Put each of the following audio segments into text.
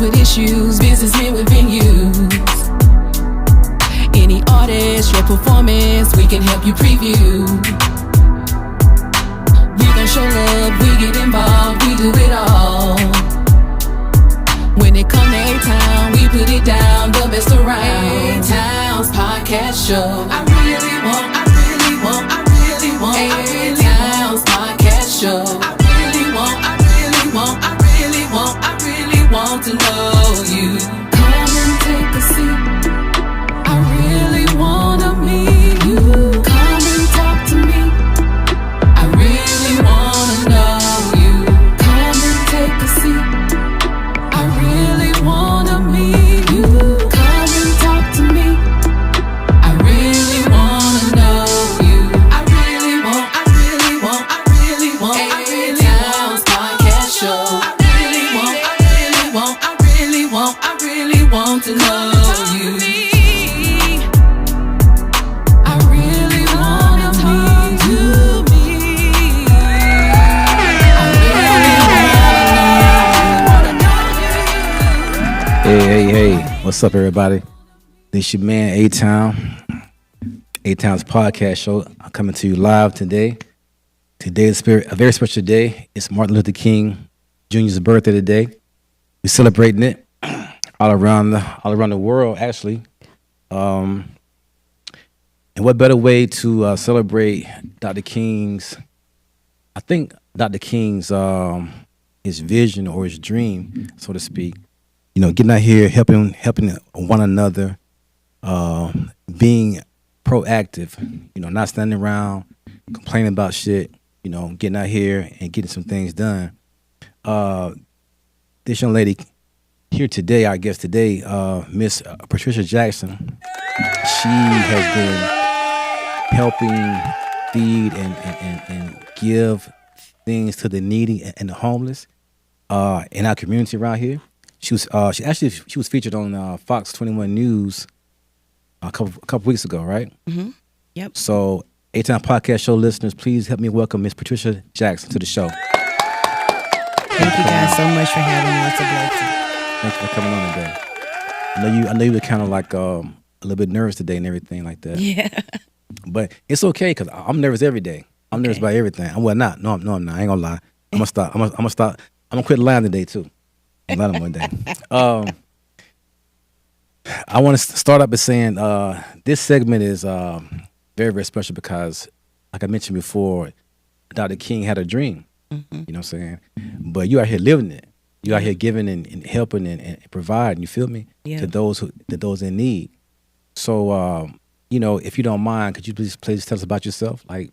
with issues, businessmen with venues. Any artist, your performance, we can help you preview. We gon' show love, we get involved, we do it all. When it come to Atown, we put it down, the best around. Atown's podcast show. I really want Atown's podcast show. I really want to know you. Come and take a seat. I really wanna meet you. Come and talk to me. I really wanna know you. Come and take a seat. I really wanna meet you. Come and talk to me. I really wanna know you. I really want Atown's podcast show. I really want to know you. I really wanna meet you. Hey, what's up, everybody? This your man, Atown. Atown's podcast show. I'm coming to you live today. Today is a very special day. It's Martin Luther King Jr.'s birthday today. We're celebrating it all around the world, actually. And what better way to celebrate Dr. King's? I think Dr. King's his vision or his dream, so to speak. You know, getting out here, helping one another, being proactive. You know, not standing around complaining about shit. You know, getting out here and getting some things done. This young lady here today, our guest today, Miss Patricia Jackson. She has been helping feed and give things to the needy and the homeless in our community around here. She was featured on Fox 21 News a couple weeks ago, right? Mm-hmm. Yep. So, Atown Podcast Show listeners, please help me welcome Miss Patricia Jackson to the show. Thank you guys so much for having me. It's a blessing. Thanks for coming on today. I know you were kind of like a little bit nervous today and everything like that. Yeah. But it's okay because I'm nervous every day. I'm nervous about everything. I'm not. No, I'm not. I ain't gonna lie. I'm gonna stop. I'm gonna stop. I'm gonna quit lying today too. I'm lying one day. I want to start up by saying this segment is very, very special because, like I mentioned before, Dr. King had a dream. Mm-hmm. You know what I'm saying? But you out here living it. You out here giving and helping and providing. You feel me? Yeah. To those in need. So, you know, if you don't mind, could you please tell us about yourself, like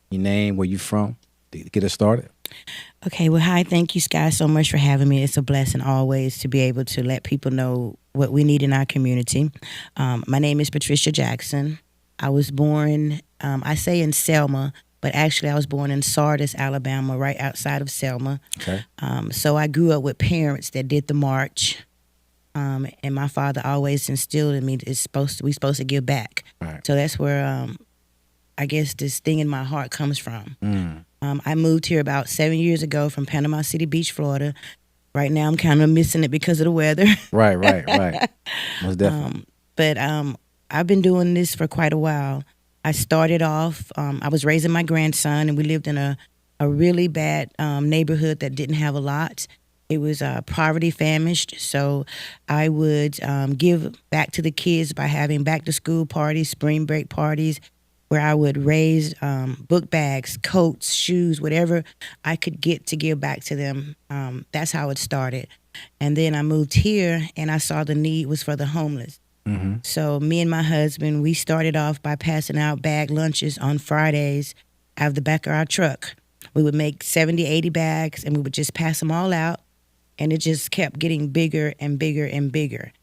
your name, where you from, to get us started? Okay. Well, hi. Thank you, guys, so much for having me. It's a blessing always to be able to let people know what we need in our community. My name is Patricia Jackson. I was born, I say in Selma, but actually I was born in Sardis, Alabama, right outside of Selma. Okay. So I grew up with parents that did the march. And my father always instilled in me we're supposed to give back. Right. So that's where I guess this thing in my heart comes from. I moved here about 7 years ago from Panama City Beach, Florida. Right now I'm kind of missing it because of the weather. Right. Most definitely. But I've been doing this for quite a while. I started off, I was raising my grandson, and we lived in a really bad neighborhood that didn't have a lot. It was poverty famished, so I would give back to the kids by having back-to-school parties, spring break parties, where I would raise book bags, coats, shoes, whatever I could get to give back to them. That's how it started. And then I moved here, and I saw the need was for the homeless. Mm-hmm. So me and my husband, we started off by passing out bag lunches on Fridays out of the back of our truck. We would make 70, 80 bags, and we would just pass them all out. And it just kept getting bigger and bigger and bigger.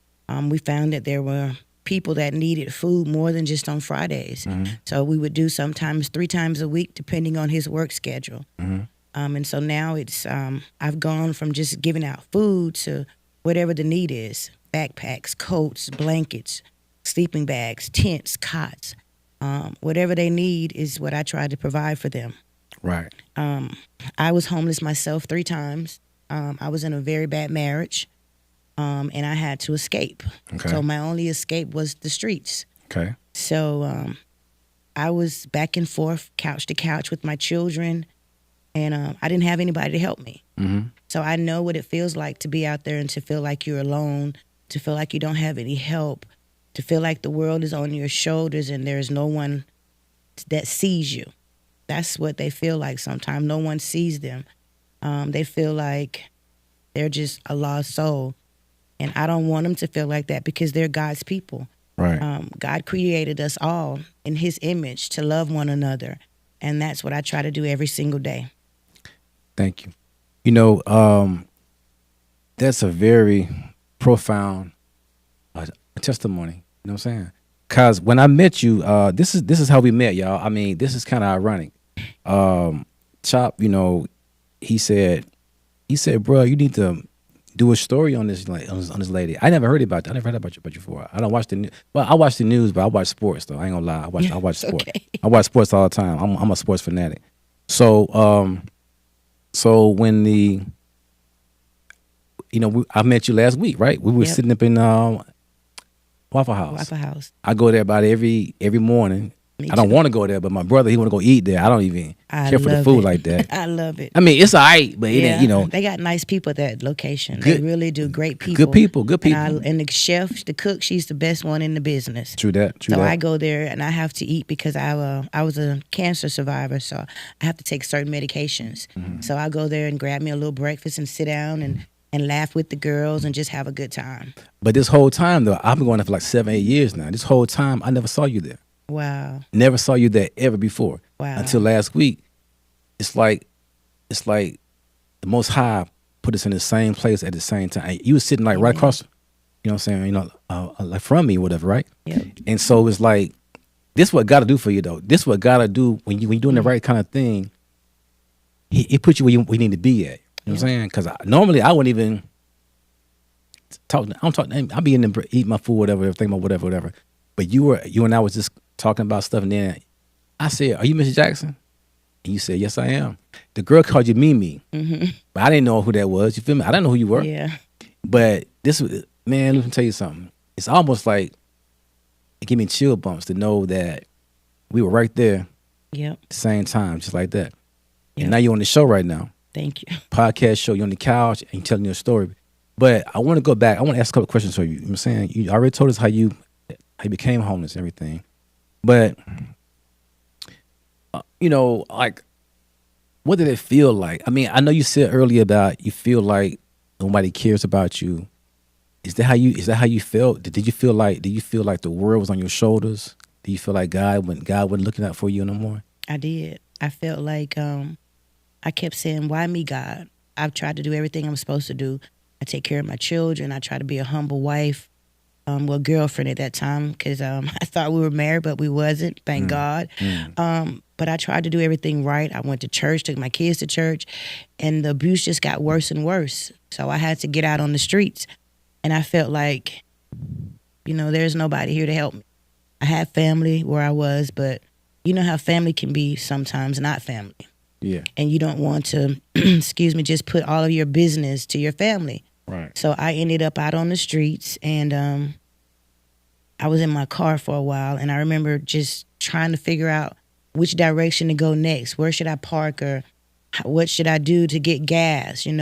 We found that there were people that needed food more than just on Fridays. Mm-hmm. So we would do sometimes 3 times a week, depending on his work schedule. Mm-hmm. And so now it's I've gone from just giving out food to whatever the need is. Backpacks, coats, blankets, sleeping bags, tents, cots. Whatever they need is what I try to provide for them. Right. I was homeless myself 3 times. I was in a very bad marriage. and I had to escape. Okay. So my only escape was the streets. Okay. So I was back and forth, couch to couch with my children, and I didn't have anybody to help me. Mm-hmm. So I know what it feels like to be out there and to feel like you're alone, to feel like you don't have any help, to feel like the world is on your shoulders and there's no one that sees you. That's what they feel like sometimes. No one sees them. They feel like they're just a lost soul. And I don't want them to feel like that because they're God's people. Right. God created us all in his image to love one another. And that's what I try to do every single day. Thank you. You know, that's a very profound testimony. You know what I'm saying? Because when I met you, this is how we met, y'all. I mean, this is kind of ironic. Chop, you know, he said, bro, you need to do a story on this, like on this lady. I never heard about that. I never heard about you before. I don't watch the news. Well, I watch the news, but I watch sports though. I ain't gonna lie. I watch sports. Okay. I watch sports all the time. I'm a sports fanatic. So when I met you last week, right? We were Yep. sitting up in Waffle House. Waffle House. I go there about every morning. Me I don't too. want to go there, but my brother, he want to go eat there. I don't even I care for the love food it. like that. I love it. I mean, it's all right, but it ain't, you know, They got nice people at that location. Good- They really do. Great people. good people. And the chef, the cook, she's the best one in the business. True that. So I go there and I have to eat because I was a cancer survivor, so I have to take certain medications. Mm-hmm. So I go there and grab me a little breakfast and sit down and laugh with the girls and just have a good time. But this whole time, though, I've been going there for like 7, 8 years now. This whole time, I never saw you there. Wow. Never saw you there ever before. Wow. Until last week. It's like the Most High put us in the same place at the same time. You was sitting like right across, you know what I'm saying, you know, like from me or whatever, right? Yep. And so it's like, this what God to do for you, though. This what God to do when you're doing the right kind of thing. He put you where you need to be at. You know what I'm saying? Because normally I wouldn't even talk. I'll be in there, eat my food, whatever, think about whatever. But you and I was just talking about stuff, and then I said, "Are you Mrs. Jackson?" And you said, "Yes, I am." The girl called you Mimi, but I didn't know who that was. You feel me? I didn't know who you were. Yeah. But this was, man, let me tell you something. It's almost like it gave me chill bumps to know that we were right there Yep. at the same time, just like that. Yep. And now you're on the show right now. Thank you. Podcast show, you're on the couch and you're telling your story. But I want to go back. I want to ask a couple questions for you. You know what I'm saying? You already told us how you became homeless and everything. But, like, what did it feel like? I mean, I know you said earlier about you feel like nobody cares about you. Is that how you felt? Did you feel like the world was on your shoulders? Do you feel like God wasn't looking out for you no more? I did. I felt like I kept saying, why me, God? I've tried to do everything I'm supposed to do. I take care of my children. I try to be a humble wife, girlfriend at that time, because I thought we were married, but we wasn't, thank God. But I tried to do everything right. I went to church, took my kids to church, and the abuse just got worse and worse. So I had to get out on the streets. And I felt like, there's nobody here to help me. I had family where I was, but you know how family can be sometimes not family. Yeah. And you don't want to, just put all of your business to your family. Right. So I ended up out on the streets, and I was in my car for a while, and I remember just trying to figure out which direction to go next. Where should I park, or what should I do to get gas, And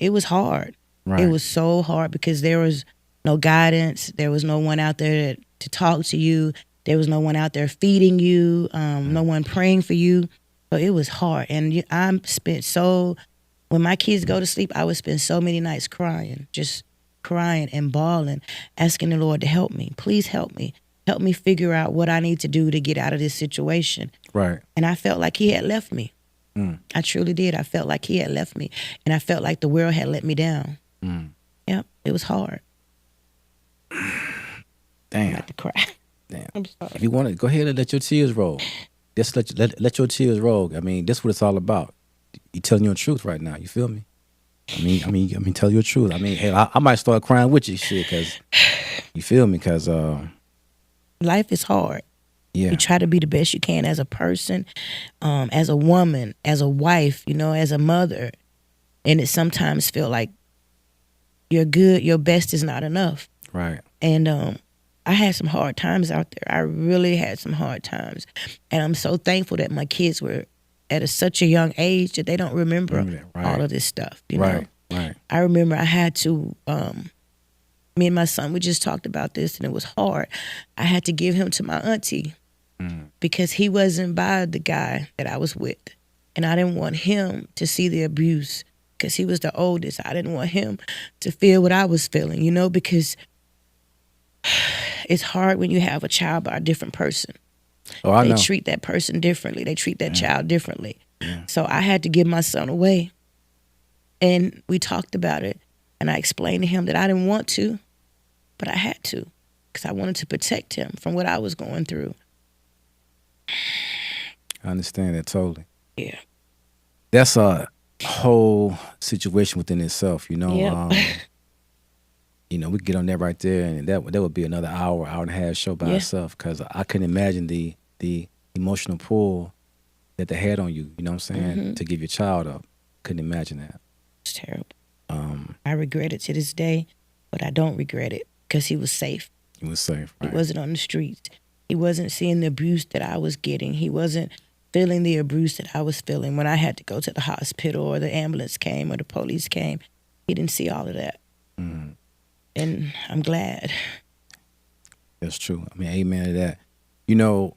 it was hard. Right. It was so hard because there was no guidance. There was no one out there to talk to you. There was no one out there feeding you, no one praying for you. So it was hard. And when my kids go to sleep, I would spend so many nights crying, just crying and bawling, asking the Lord to help me. Please help me. Help me figure out what I need to do to get out of this situation. Right. And I felt like he had left me. I truly did. I felt like he had left me. And I felt like the world had let me down. Yep. It was hard. Damn. I had to cry. Damn. I'm sorry. If you want to, go ahead and let your tears roll. Just let your tears roll. I mean, that's what it's all about. You telling your truth right now. You feel me? I mean, tell your truth. I mean, hey, I might start crying with you, shit, because you feel me? Because life is hard. yeah, You try to be the best you can as a person, as a woman, as a wife, as a mother, and it sometimes feel like, you're good, your best is not enough. Right. And I had some hard times out there. I really had some hard times. And I'm so thankful that my kids were at such a young age that they don't remember Right. all of this stuff. You know? Right. I remember I had to, me and my son, we just talked about this and it was hard. I had to give him to my auntie because he wasn't by the guy that I was with. And I didn't want him to see the abuse because he was the oldest. I didn't want him to feel what I was feeling, you know, because it's hard when you have a child by a different person. Oh, I know. They treat that person differently. They treat that child differently. So I had to give my son away. And we talked about it. And I explained to him that I didn't want to, but I had to because I wanted to protect him from what I was going through. I understand that totally. Yeah. That's a whole situation within itself, you know. Yep. You know, we could get on that right there, and that would be another hour and a half show by itself because I couldn't imagine the emotional pull that they had on you. You know what I'm saying? To give your child up, couldn't imagine that. It's terrible. I regret it to this day, but I don't regret it because he was safe. He was safe. Right? He wasn't on the streets. He wasn't seeing the abuse that I was getting. He wasn't feeling the abuse that I was feeling when I had to go to the hospital or the ambulance came or the police came. He didn't see all of that. And I'm glad. That's true. I mean, amen to that. You know,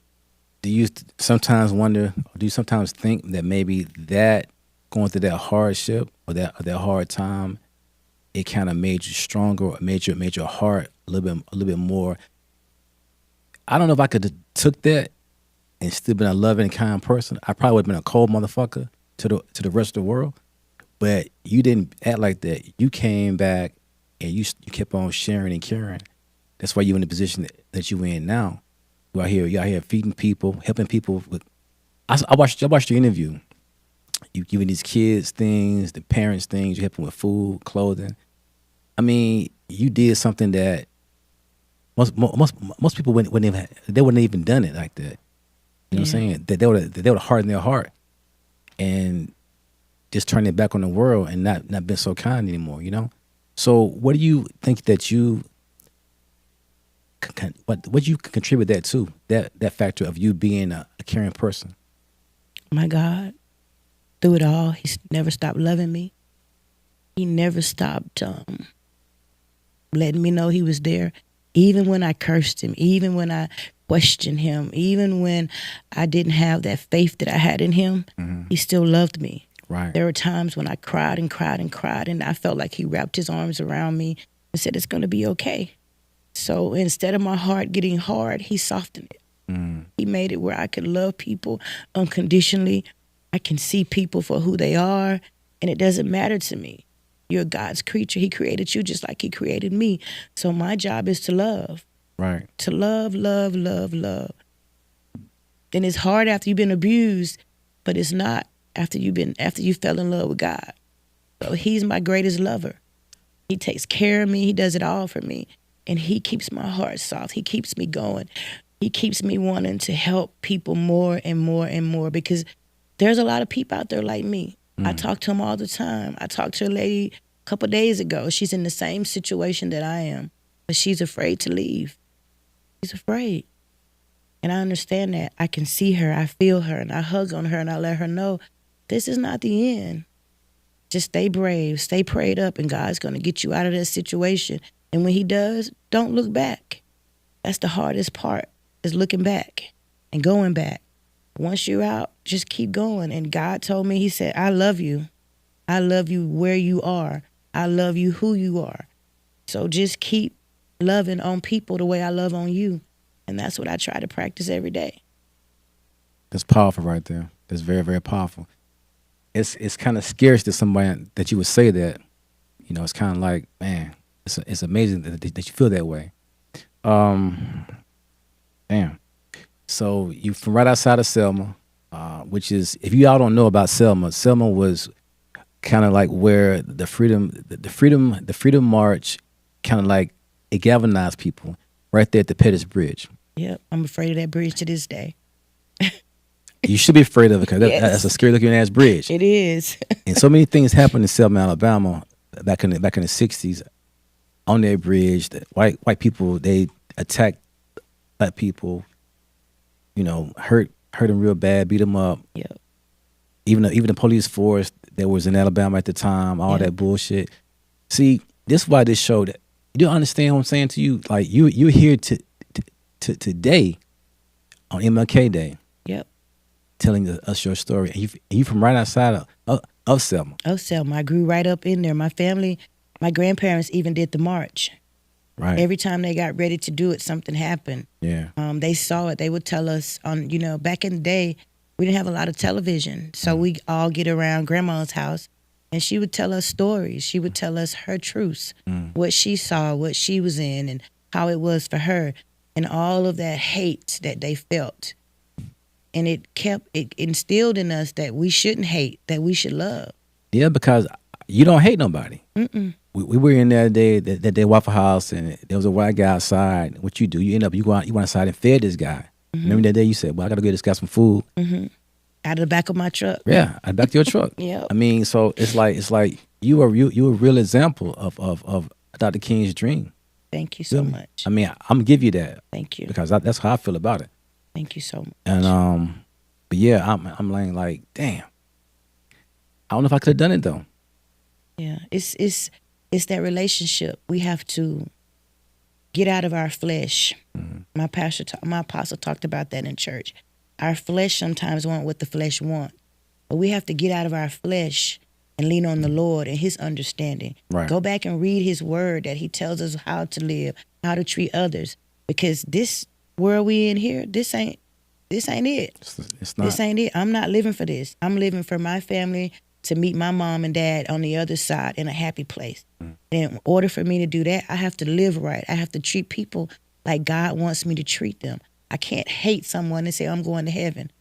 do you sometimes wonder, or do you sometimes think that maybe that going through that hardship or that hard time, it kind of made you stronger or made your heart a little bit more? I don't know if I could have took that and still been a loving and kind person. I probably would have been a cold motherfucker to the rest of the world. But you didn't act like that. You came back and you kept on sharing and caring. That's why you're in the position that you're in now. You out here feeding people, helping people with. I watched your interview. You giving these kids things, the parents things. You helping with food, clothing. I mean, you did something that most people wouldn't even done it like that. You know what I'm saying? That they would harden their heart and just turn it back on the world and not been so kind anymore. You know. So, what do you think that what you contribute that to, that factor of you being a caring person? My God, through it all, he never stopped loving me. He never stopped letting me know he was there, even when I cursed him, even when I questioned him, even when I didn't have that faith that I had in him. He still loved me. Right. There were times when I cried and cried and cried, and I felt like he wrapped his arms around me and said, it's going to be okay. So instead of my heart getting hard, he softened it. He made it where I could love people unconditionally. I can see people for who they are, and it doesn't matter to me. You're God's creature. He created you just like he created me. So my job is to love. Right. To love, love, love, love. And it's hard after you've been abused, but it's not after you fell in love with God. So he's my greatest lover. He takes care of me. He does it all for me. And he keeps my heart soft. He keeps me going. He keeps me wanting to help people more and more and more because there's a lot of people out there like me. I talk to them all the time. I talked to a lady a couple of days ago. She's in the same situation that I am, but she's afraid to leave. She's afraid. And I understand that. I can see her. I feel her. And I hug on her and I let her know this is not the end. Just stay brave. Stay prayed up and God's going to get you out of that situation. And when he does, don't look back. That's the hardest part, is looking back and going back. Once you're out, just keep going. And God told me, he said, I love you. I love you where you are. I love you who you are. So just keep loving on people the way I love on you. And that's what I try to practice every day. That's powerful right there. That's very, very powerful. It's kind of scary to somebody that you would say that. You know, it's kind of like, man, it's amazing that you feel that way. Damn. So you from right outside of Selma, which is, if you all don't know about Selma, Selma was kind of like where the freedom march kind of like it galvanized people right there at the Pettis Bridge. Yep, I'm afraid of that bridge to this day. You should be afraid of it because Yes. that's a scary looking ass bridge. It is. And so many things happened in Selma, Alabama back in the 60s. on their bridge. That white people, they attack black people. Hurt them real bad, beat them up. Yep. Even the police force that was in Alabama at the time, all that bullshit. See, this is why this show that you don't understand what I'm saying to you. Like you're here to today on MLK Day. Yep. Telling us your story, and you from right outside of Selma. Of Selma, I grew right up in there. My family, my grandparents even did the march. Right. Every time they got ready to do it, something happened. Yeah. They saw it. They would tell us on, back in the day, we didn't have a lot of television. So we all get around grandma's house and she would tell us stories. She would tell us her truths, what she saw, what she was in, and how it was for her, and all of that hate that they felt. And it instilled in us that we shouldn't hate, that we should love. Yeah, because you don't hate nobody. We were in that day Waffle House, and there was a white guy outside. What you do? You go outside and fed this guy. Remember that day you said, "Well, I got to get this guy some food." Out of the back of my truck. Yeah, out the back of your truck. Yeah. I mean, so it's like you a real example of Dr. King's dream. Thank you so much. I mean, I'm gonna give you that. Thank you. Because that's how I feel about it. Thank you so much. And but yeah, I'm like, damn. I don't know if I could have done it though. Yeah, it's that relationship. We have to get out of our flesh. My apostle talked about that in church. Our flesh sometimes want what the flesh wants, but we have to get out of our flesh and lean on the Lord and His understanding. Right. Go back and read His Word that He tells us how to live, how to treat others. Because this world we in here, this ain't it. It's not. This ain't it. I'm not living for this. I'm living for my family to meet my mom and dad on the other side in a happy place. And in order for me to do that, I have to live right. I have to treat people like God wants me to treat them. I can't hate someone and say, I'm going to heaven.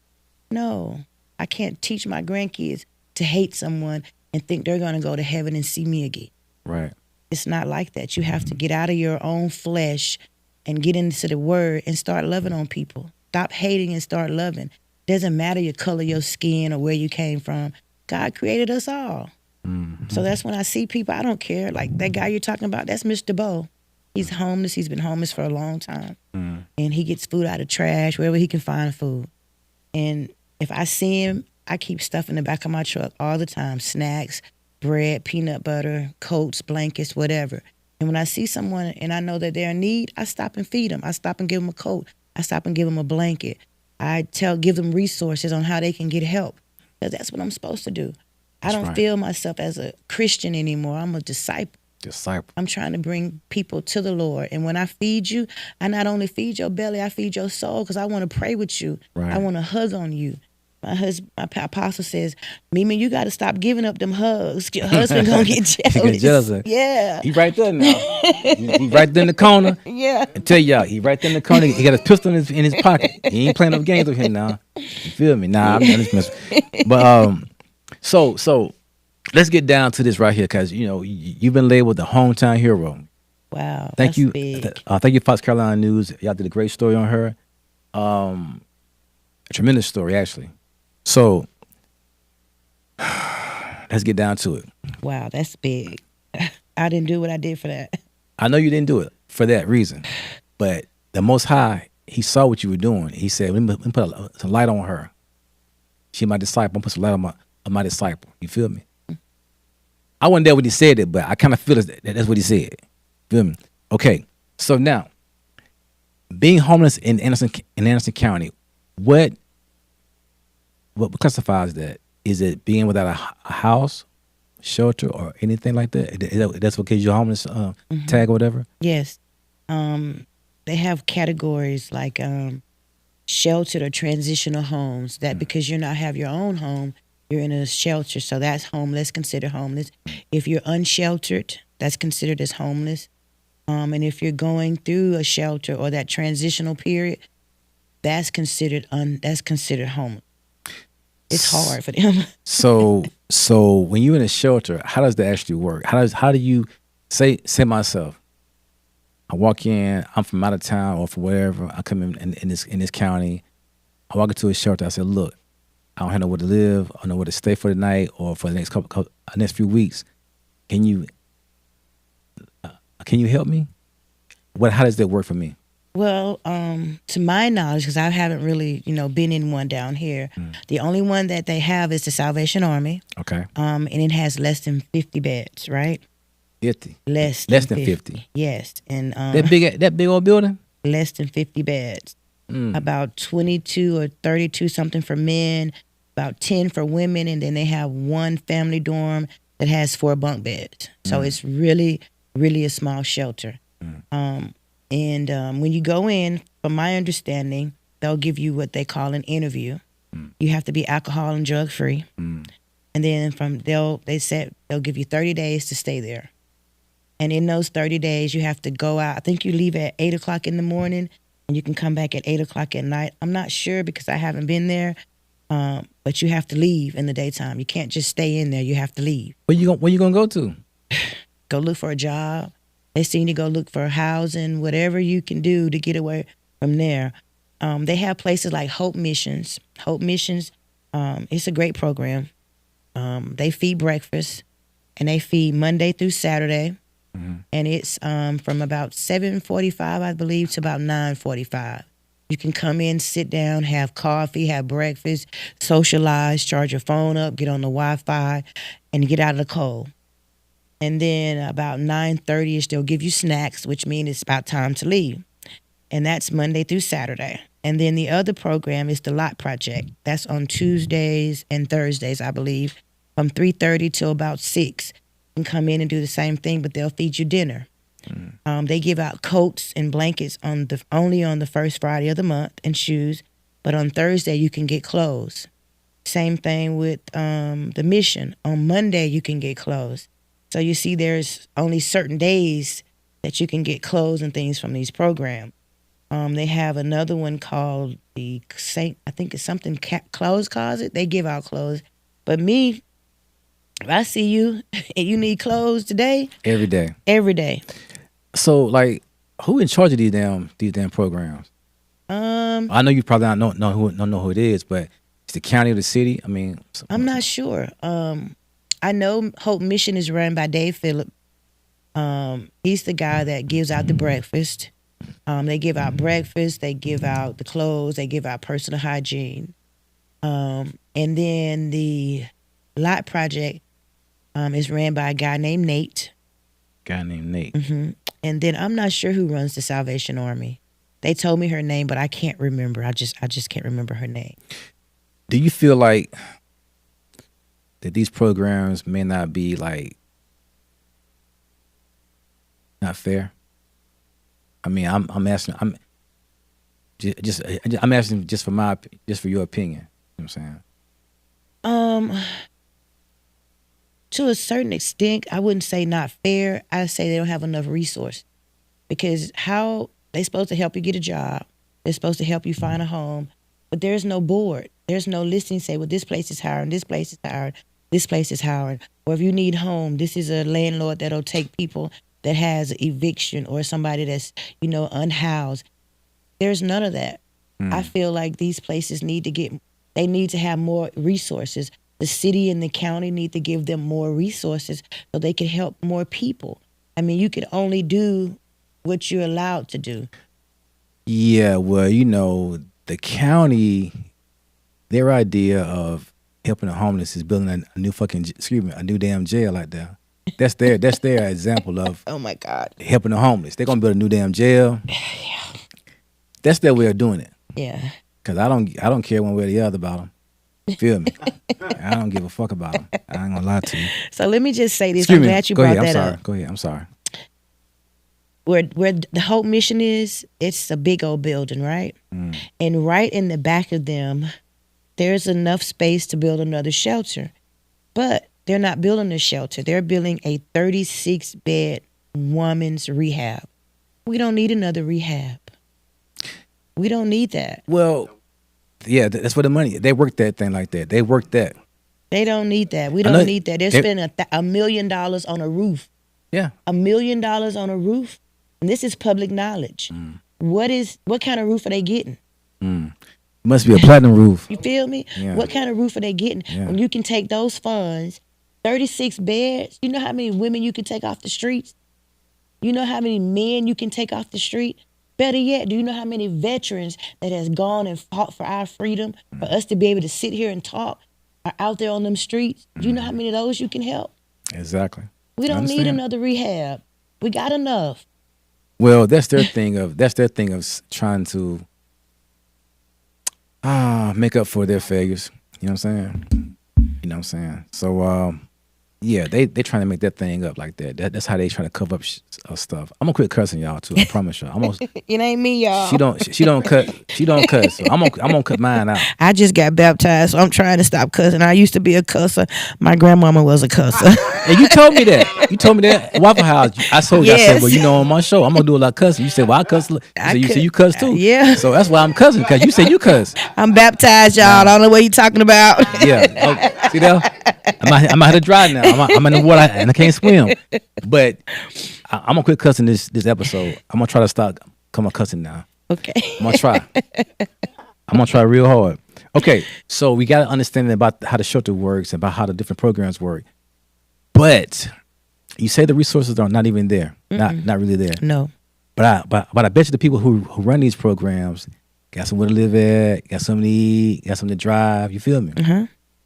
No, I can't teach my grandkids to hate someone and think they're going to go to heaven and see me again. Right. It's not like that. You have to get out of your own flesh and get into the Word and start loving on people. Stop hating and start loving. Doesn't matter your color, your skin, or where you came from. God created us all. So that's when I see people, I don't care. Like that guy you're talking about, that's Mr. Bo. He's homeless. He's been homeless for a long time. And he gets food out of trash, wherever he can find food. And if I see him, I keep stuff in the back of my truck all the time. Snacks, bread, peanut butter, coats, blankets, whatever. And when I see someone and I know that they're in need, I stop and feed them. I stop and give them a coat. I stop and give them a blanket. I give them resources on how they can get help. Because that's what I'm supposed to do. I don't feel myself as a Christian anymore. I'm a disciple. I'm trying to bring people to the Lord. And when I feed you, I not only feed your belly, I feed your soul because I want to pray with you. Right. I want to hug on you. My apostle says, Mimi, you got to stop giving up them hugs. Your husband going to get jealous. Get jealous. Yeah. He right there now. he right there in the corner. Yeah. I tell y'all, he right there in the corner. He got a pistol in his pocket. He ain't playing no games with him now. You feel me? Nah, I'm just messing. But so let's get down to this right here because you've been labeled the hometown hero. Wow. Thank you. Big. Thank you, Fox Carolina News. Y'all did a great story on her. A tremendous story, actually. So let's get down to it. Wow, that's big. I didn't do what I did for that. I know you didn't do it for that reason, but the Most High, He saw what you were doing. He said, "Let me put some light on her. She my disciple. I'm put some light on my disciple." You feel me? I wasn't there when He said it, but I kind of feel that's what He said. Feel me? Okay. So now, being homeless in Anderson County, what classifies that? Is it being without a house, shelter, or anything like that? That's what gives you a homeless tag or whatever? Yes. They have categories like sheltered or transitional homes that because you not have your own home, you're in a shelter. So that's homeless, considered homeless. If you're unsheltered, that's considered as homeless. And if you're going through a shelter or that transitional period, that's considered homeless. It's hard for them. So when you're in a shelter, how does that actually work? How do you say myself? I walk in. I'm from out of town or from wherever. I come in this county. I walk into a shelter. I said, "Look, I don't have nowhere to live. I don't know where to stay for the night or for the next few weeks. Can you Can you help me? How does that work for me? Well, to my knowledge, because I haven't really, been in one down here, the only one that they have is the Salvation Army. Okay. And it has less than 50 beds, right? 50. Less than 50. Yes, and That big old building? less than 50 beds. About 22 or 32 something for men, about 10 for women, and then they have one family dorm that has 4 bunk beds. So it's really, really a small shelter. And when you go in, from my understanding, they'll give you what they call an interview. You have to be alcohol and drug free. And then they'll give you 30 days to stay there. And in those 30 days, you have to go out. I think you leave at 8 o'clock in the morning and you can come back at 8 o'clock at night. I'm not sure because I haven't been there. But you have to leave in the daytime. You can't just stay in there. You have to leave. Where you gonna go to? Go look for a job. They seen you go look for housing, whatever you can do to get away from there. They have places like Hope Missions. Hope Missions, it's a great program. They feed breakfast, and they feed Monday through Saturday. And it's from about 7:45, I believe, to about 9:45. You can come in, sit down, have coffee, have breakfast, socialize, charge your phone up, get on the Wi-Fi, and get out of the cold. And then about 9:30ish, they'll give you snacks, which means it's about time to leave. And that's Monday through Saturday. And then the other program is the Lot Project. That's on Tuesdays and Thursdays, I believe, from 3:30 till about 6. You can come in and do the same thing, but they'll feed you dinner. They give out coats and blankets only on the first Friday of the month, and shoes. But on Thursday, you can get clothes. Same thing with the mission. On Monday, you can get clothes. So you see, there's only certain days that you can get clothes and things from these programs. They have another one called the Saint, I think it's something clothes closet. They give out clothes. But me, if I see you and you need clothes today. Every day. Every day. So, like, who in charge of these damn programs? I know you probably don't know who it is, but it's the county or the city. I mean, I'm not sure. I know Hope Mission is run by Dave Phillip. He's the guy that gives out the breakfast. They give out breakfast. They give out the clothes. They give out personal hygiene. And then the Lot Project is ran by a guy named Nate. And then I'm not sure who runs the Salvation Army. They told me her name, but I can't remember. I just can't remember her name. Do you feel like that these programs may not be like not fair? I mean, I'm asking. I'm asking just for your opinion. You know what I'm saying? To a certain extent, I wouldn't say not fair. I'd say they don't have enough resource. Because how they supposed to help you get a job, they're supposed to help you find a home, but there's no board. There's no listing say, well, this place is hiring, this place is hiring, this place is hiring. Or if you need home, this is a landlord that'll take people that has eviction or somebody that's, unhoused. There's none of that. I feel like these places need to have more resources. The city and the county need to give them more resources so they can help more people. I mean, you can only do what you're allowed to do. Yeah, well, the county, their idea of helping the homeless is building a new damn jail out there. That's their example of Oh my God, helping the homeless. They're gonna build a new damn jail. yeah, That's their way of doing it. yeah. Cause I don't care one way or the other about them. Feel me? I don't give a fuck about them. I ain't gonna lie to you. So let me just say this. Excuse I'm me. glad you Go brought ahead. that I'm sorry. up. Go ahead. I'm sorry. Where the Hope Mission is, it's a big old building, right? And right in the back of them, there's enough space to build another shelter. But they're not building a shelter. They're building a 36-bed woman's rehab. We don't need another rehab. We don't need that. Well, yeah, that's where the money. They work that thing like that. They work that. They don't need that. We don't need that. They're spending $1 million on a roof. Yeah. $1 million on a roof. And this is public knowledge. What kind of roof are they getting? Must be a platinum roof. You feel me? Yeah. What kind of roof are they getting? Yeah. When you can take those funds, 36 beds, you know how many women you can take off the streets? You know how many men you can take off the street? Better yet, do you know how many veterans that has gone and fought for our freedom, for us to be able to sit here and talk, are out there on them streets? Do you know how many of those you can help? Exactly. We I don't need understand. another rehab. We got enough. Well, that's their thing of trying to make up for their failures. You know what I'm saying? You know what I'm saying? So yeah, they trying to make that thing up like that. That's how they trying to cover up stuff. I'm gonna quit cussing y'all too. I promise you. It ain't me, y'all. She don't cuss. So I'm gonna cut mine out. I just got baptized, so I'm trying to stop cussing. I used to be a cusser. My grandmama was a cusser. And you told me that. You told me that at Waffle House. I told you. I said, Yes. well, you know, on my show, I'm gonna do a lot of cussing. You said, well, I cuss. So you said you cuss too. Yeah. So that's why I'm cussing, because you said you cuss. I'm baptized, y'all. I don't know what you talking about. Yeah. Oh, see that? I'm out to dry now. I'm in the water and I can't swim. But I'm gonna quit cussing this episode. I'm gonna try to stop cussing now. Okay. I'm gonna try. I'm gonna try real hard. Okay. So we got to understand about how the shelter works and about how the different programs work. But you say the resources are not even there. Not really there. No. But I bet you the people who run these programs got somewhere to live at, got something to eat, got something to drive. You feel me? Mm-hmm.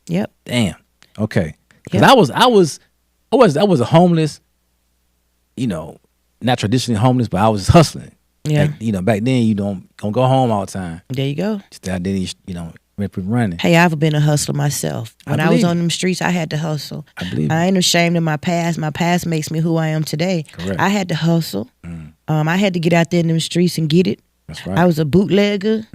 Yep. Damn. Okay. Because Yep. I was a homeless, you know, not traditionally homeless, but I was hustling. Yeah. Like, you know, back then you don't go home all the time. There you go. Just out there, you know, running. Hey, I've been a hustler myself. When I was believe on them streets, I had to hustle. I believe I ain't ashamed of my past. My past makes me who I am today. Correct. I had to hustle. I had to get out there in them streets and get it. That's right. I was a bootlegger.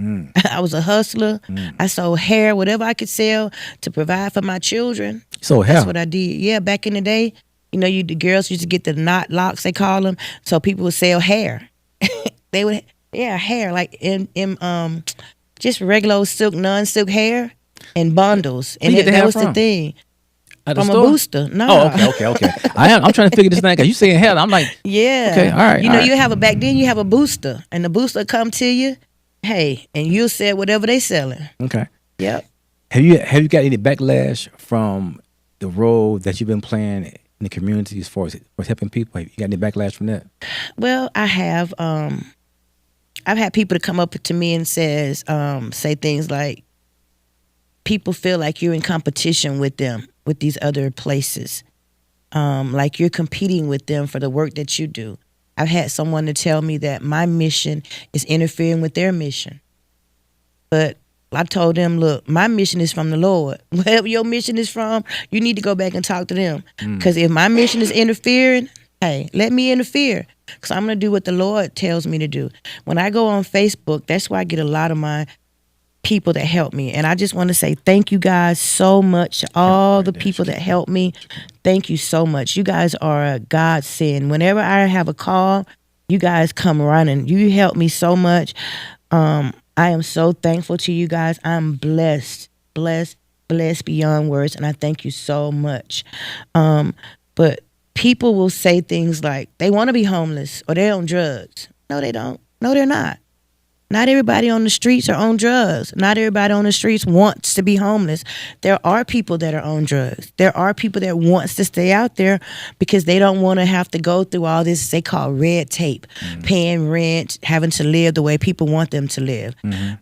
I was a hustler. I sold hair, whatever I could sell to provide for my children. So That's hell, what I did. Yeah, back in the day, you know, the girls used to get the knot locks, they call them. So people would sell hair. They would, hair, like in just regular old silk, non-silk hair and bundles. And Where you get the that hair was the from? thing. at the From store? a booster. No. Oh, okay. I'm trying to figure this thing out. You saying hell? I'm like, Yeah. Okay, all right, You all know, right. you have back then you have a booster, and the booster come to you, hey, and you'll sell whatever they selling. okay. Yep. Have you got any backlash from the role that you've been playing in the community as far as helping people? Have you got any backlash from that? Well, I have. I've had people to come up to me and say things like, people feel like you're in competition with them, with these other places, like you're competing with them for the work that you do. I've had someone to tell me that my mission is interfering with their mission, but I told them, look, my mission is from the Lord. Wherever your mission is from, you need to go back and talk to them. Because if my mission is interfering, hey, let me interfere. Because I'm going to do what the Lord tells me to do. When I go on Facebook, that's where I get a lot of my people that help me. And I just want to say thank you guys so much. All the people that help me, thank you so much. You guys are a godsend. Whenever I have a call, you guys come running. You help me so much. I am so thankful to you guys. I'm blessed beyond words, and I thank you so much. But people will say things like they want to be homeless or they're on drugs. No, they don't. No, they're not. Not everybody on the streets are on drugs. Not everybody on the streets wants to be homeless. There are people that are on drugs. There are people that wants to stay out there because they don't want to have to go through all this they call red tape, paying rent, having to live the way people want them to live.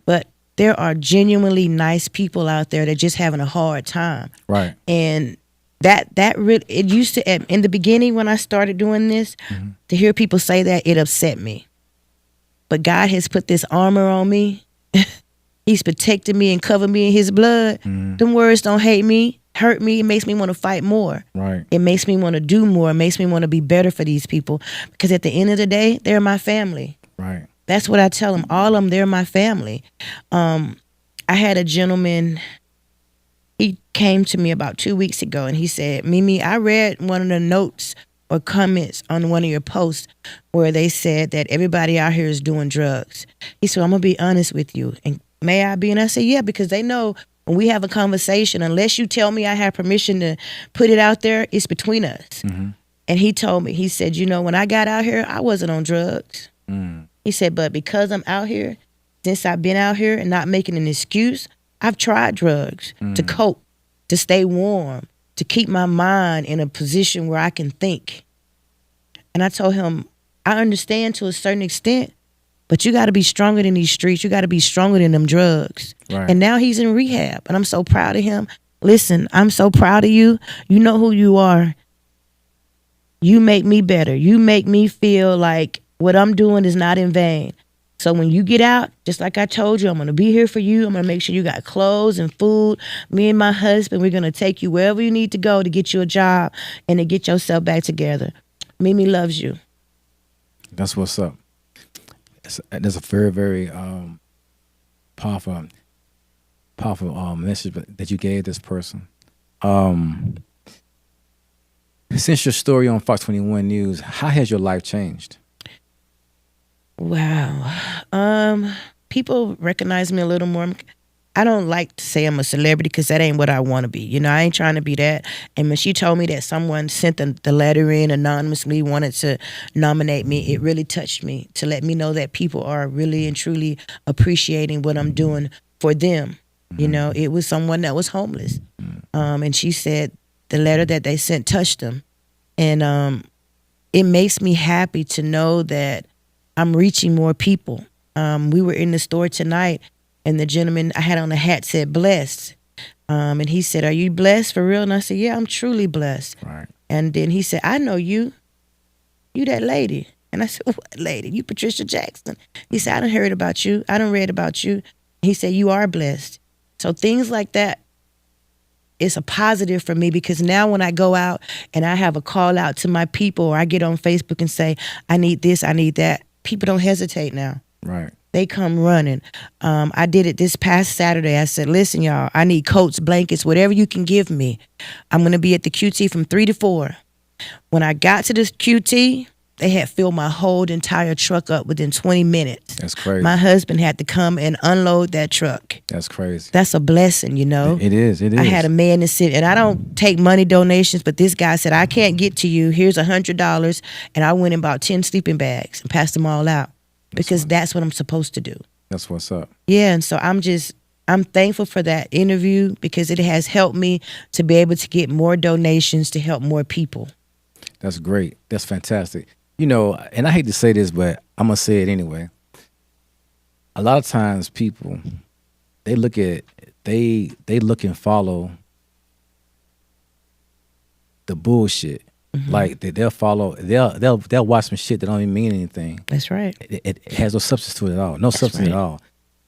But there are genuinely nice people out there that just having a hard time. Right. And that really, it used to, in the beginning when I started doing this, to hear people say that, it upset me. But God has put this armor on me. He's protected me and covered me in his blood. Them words don't hurt me. It makes me want to fight more. Right. It makes me want to do more. It makes me want to be better for these people. Because at the end of the day, they're my family. Right. That's what I tell them. All of them, they're my family. I had a gentleman, he came to me about 2 weeks ago and he said, Mimi, I read one of the notes or comments on one of your posts where they said that everybody out here is doing drugs. He said, I'm going to be honest with you. And may I be? And I said, yeah, because they know when we have a conversation, unless you tell me I have permission to put it out there, it's between us. And he told me, he said, you know, when I got out here, I wasn't on drugs. He said, but because I'm out here, since I've been out here and not making an excuse, I've tried drugs to cope, to stay warm, to keep my mind in a position where I can think. And I told him, I understand to a certain extent, but you got to be stronger than these streets. You got to be stronger than them drugs. Right. And now he's in rehab, and I'm so proud of him. Listen, I'm so proud of you. You know who you are. You make me better. You make me feel like what I'm doing is not in vain. So when you get out, just like I told you, I'm going to be here for you. I'm going to make sure you got clothes and food. Me and my husband, we're going to take you wherever you need to go to get you a job and to get yourself back together. Mimi loves you. That's what's up. That's a very, very powerful message that you gave this person. Since your story on Fox 21 News, how has your life changed? Wow. People recognize me a little more. I don't like to say I'm a celebrity because that ain't what I want to be. You know, I ain't trying to be that. And when she told me that someone sent the letter in anonymously, wanted to nominate me, it really touched me to let me know that people are really and truly appreciating what I'm doing for them. You know, it was someone that was homeless. And she said the letter that they sent touched them. And it makes me happy to know that I'm reaching more people. We were in the store tonight, and the gentleman I had on a hat said blessed. And he said, "Are you blessed for real?" And I said, "Yeah, I'm truly blessed." Right. And then he said, "I know you. You that lady." And I said, "What lady? You Patricia Jackson." He said, "I done heard about you. I done read about you." He said, "You are blessed." So things like that, it's a positive for me, because now when I go out and I have a call out to my people, or I get on Facebook and say, I need this, I need that, people don't hesitate now. Right. They come running. I did it this past Saturday. I said, listen, y'all, I need coats, blankets, whatever you can give me. I'm going to be at the QT from 3 to 4. When I got to this QT, they had filled my whole entire truck up within 20 minutes. That's crazy. My husband had to come and unload that truck. That's crazy. That's a blessing, you know. It is. It is. I had a man to sit, and I don't take money donations, but this guy said, I can't get to you. Here's $100. And I went and bought 10 sleeping bags and passed them all out, because that's what I'm supposed to do. That's what's up. Yeah, and so I'm thankful for that interview, because it has helped me to be able to get more donations to help more people. That's great. That's fantastic. You know, and I hate to say this, but I'm going to say it anyway. A lot of times people, they look and follow the bullshit. Mm-hmm. Like they'll watch some shit that don't even mean anything. That's right. It has no substance to it at all. No substance at all.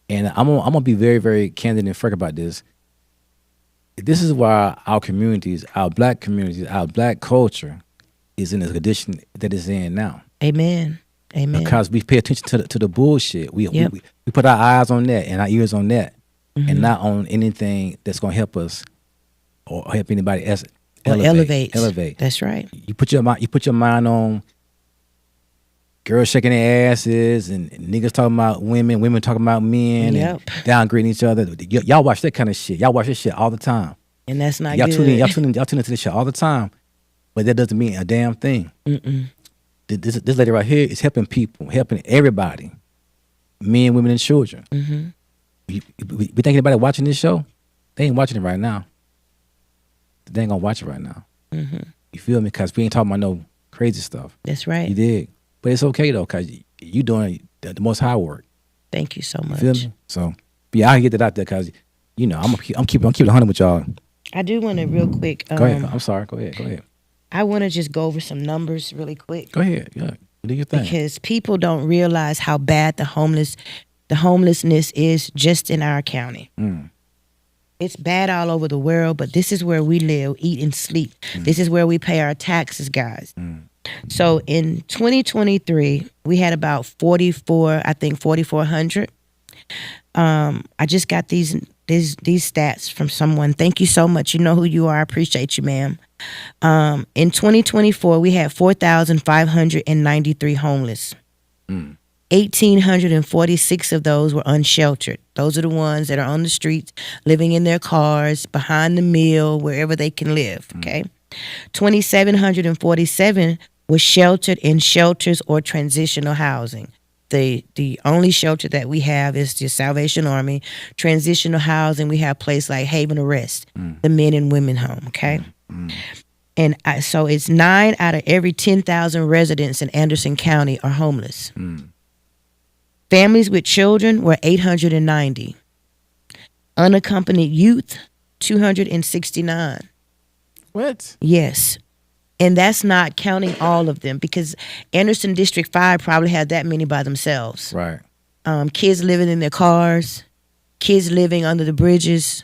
And I'm gonna be very, very candid and frank about this. This is why our communities, our black culture is in the condition that it's in now. Amen. Amen. Because we pay attention to the bullshit. We put our eyes on that and our ears on that, and not on anything that's gonna help us or help anybody else elevate. That's right. You put your mind on girls shaking their asses and niggas talking about women talking about men, and downgrading each other. Y'all watch that kind of shit. Y'all watch this shit all the time. And that's not y'all good. Y'all tune into this shit all the time. But that doesn't mean a damn thing. Mm-mm. This lady right here is helping people, helping everybody, men, women, and children. Mm-hmm. We think anybody watching this show? They ain't watching it right now. They ain't gonna watch it right now. Mm-hmm. You feel me? Because we ain't talking about no crazy stuff. That's right. You dig? But it's okay though, because you doing the most high work. Thank you so much. You feel me? So yeah, I can get that out there, because you know I'm keeping it 100 with y'all. I do want to real quick. Go ahead. I'm sorry. Go ahead. I want to just go over some numbers really quick. Go ahead. Yeah, do your thing. Because people don't realize how bad the homelessness is just in our county. Mm. It's bad all over the world, but this is where we live, eat, and sleep. This is where we pay our taxes, guys. So in 2023, we had about 4,400. I just got these stats from someone. Thank you so much. You know who you are. I appreciate you, ma'am. In 2024, we had 4,593 homeless. 1,846 of those were unsheltered. Those are the ones that are on the streets, living in their cars, behind the mill, wherever they can live, okay? 2,747 was sheltered in shelters or transitional housing. The only shelter that we have is the Salvation Army. Transitional housing, we have places like Haven Arrest, the men and women home, okay? And so it's 9 out of every 10,000 residents in Anderson County are homeless. Families with children were 890. Unaccompanied youth, 269. What? Yes. And that's not counting all of them, because Anderson District 5 probably had that many by themselves. Right. Kids living in their cars, kids living under the bridges,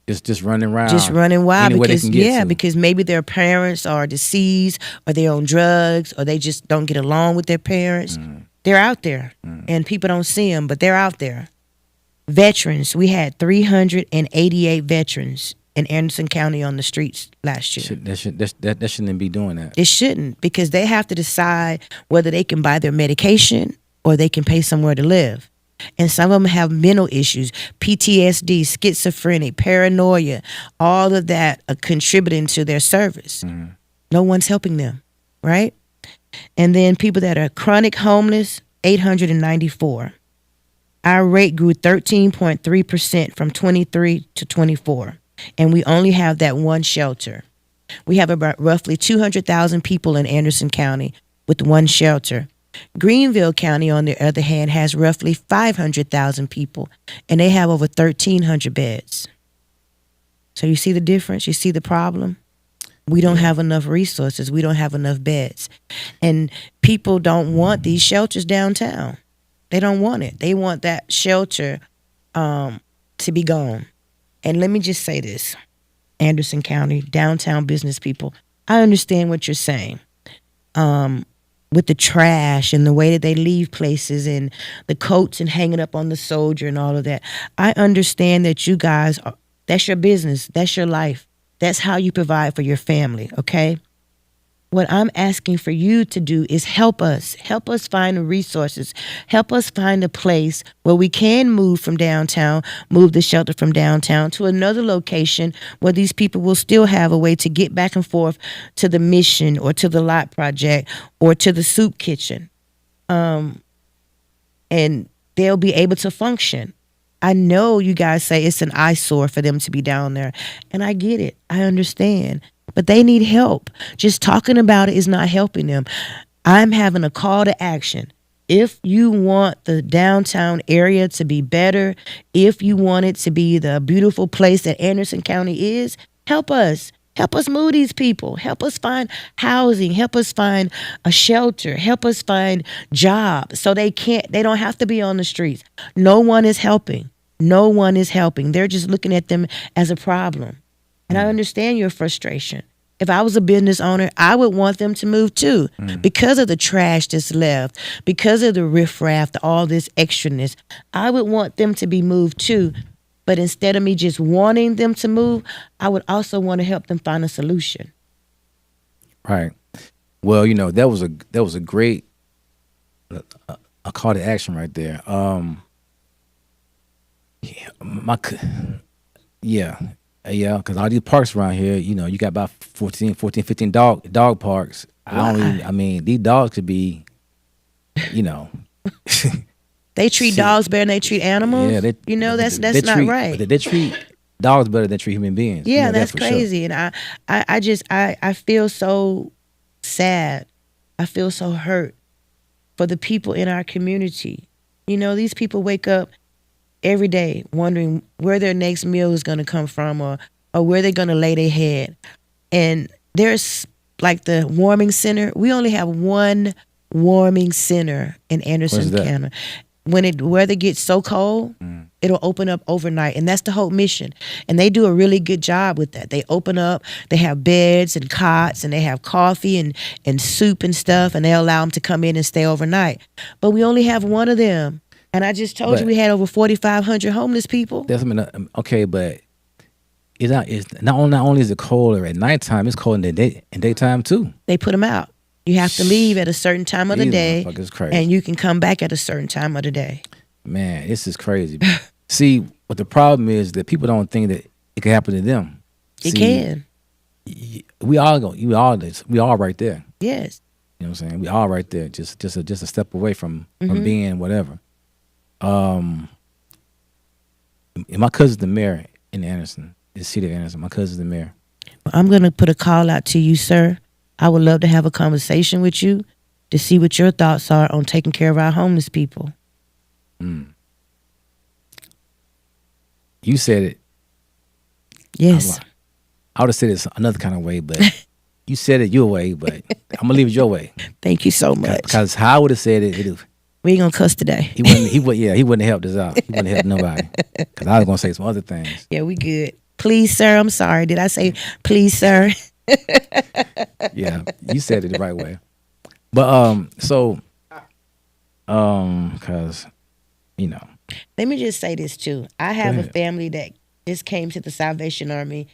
Just running around. just running wild anywhere they because can get to. because maybe their parents are deceased, or they're on drugs, or they just don't get along with their parents. They're out there, and people don't see them, but they're out there. Veterans, we had 388 veterans in Anderson County on the streets last year. That shouldn't be doing that. It shouldn't, because they have to decide whether they can buy their medication or they can pay somewhere to live. And some of them have mental issues, PTSD, schizophrenia, paranoia, all of that are contributing to their service. No one's helping them, right? And then people that are chronic homeless, 894. Our rate grew 13.3% from 23 to 24. And we only have that one shelter. We have about roughly 200,000 people in Anderson County with one shelter. Greenville County, on the other hand, has roughly 500,000 people, and they have over 1,300 beds. So you see the difference? You see the problem? We don't have enough resources. We don't have enough beds. And people don't want these shelters downtown. They don't want it. They want that shelter to be gone. And let me just say this, Anderson County, downtown business people, I understand what you're saying. With the trash and the way that they leave places and the coats and hanging up on the soldier and all of that. I understand that you guys, that's your business. That's your life. That's how you provide for your family, okay? What I'm asking for you to do is help us. Help us find the resources. Help us find a place where we can move from downtown, move the shelter from downtown to another location where these people will still have a way to get back and forth to the mission or to the lot project or to the soup kitchen. And they'll be able to function. I know you guys say it's an eyesore for them to be down there, and I get it. I understand. But they need help. Just talking about it is not helping them. I'm having a call to action. If you want the downtown area to be better, if you want it to be the beautiful place that Anderson County is, help us. Help us move these people. Help us find housing. Help us find a shelter. Help us find jobs so they don't have to be on the streets. No one is helping. No one is helping. They're just looking at them as a problem. And I understand your frustration. If I was a business owner, I would want them to move too, because of the trash that's left, because of the riffraff, all this extraness. I would want them to be moved too. But instead of me just wanting them to move, I would also want to help them find a solution. Right. Well, that was a great a call to action right there. Yeah, because all these parks around here, you got about 14, 15 dog parks. These dogs could be, They treat dogs better than they treat animals. Yeah, that's not right. They treat dogs better than they treat human beings. Yeah, that's crazy. Sure. And I feel so sad. I feel so hurt for the people in our community. These people wake up every day wondering where their next meal is going to come from, or where they're going to lay their head. And there's like the warming center. We only have one warming center in Anderson County. When weather gets so cold, it'll open up overnight. And that's the whole mission. And they do a really good job with that. They open up, they have beds and cots, and they have coffee and soup and stuff, and they allow them to come in and stay overnight. But we only have one of them. And I just told you we had over 4,500 homeless people. That's okay, but it's not only is it colder at nighttime, it's cold in the daytime too. They put them out. You have to leave at a certain time of the day, crazy. And you can come back at a certain time of the day. Man, this is crazy. See, what the problem is that people don't think that it can happen to them. It can. We all right there. Yes. You know what I'm saying? We all right there, just a step away from being whatever. And my cousin's the mayor in Anderson, the city of Anderson. My cousin's the mayor. I'm going to put a call out to you, sir. I would love to have a conversation with you to see what your thoughts are on taking care of our homeless people. You said it. Yes. I would have said it another kind of way, but you said it your way, but I'm gonna leave it your way. Thank you so much. Because how I would have said it, We ain't gonna cuss today. he wouldn't have helped us out. He wouldn't have helped nobody. Because I was gonna say some other things. Yeah, we good. Please, sir. I'm sorry. Did I say please, sir? Yeah, you said it the right way. But because Let me just say this too. I have a ahead. family that just came to the Salvation Army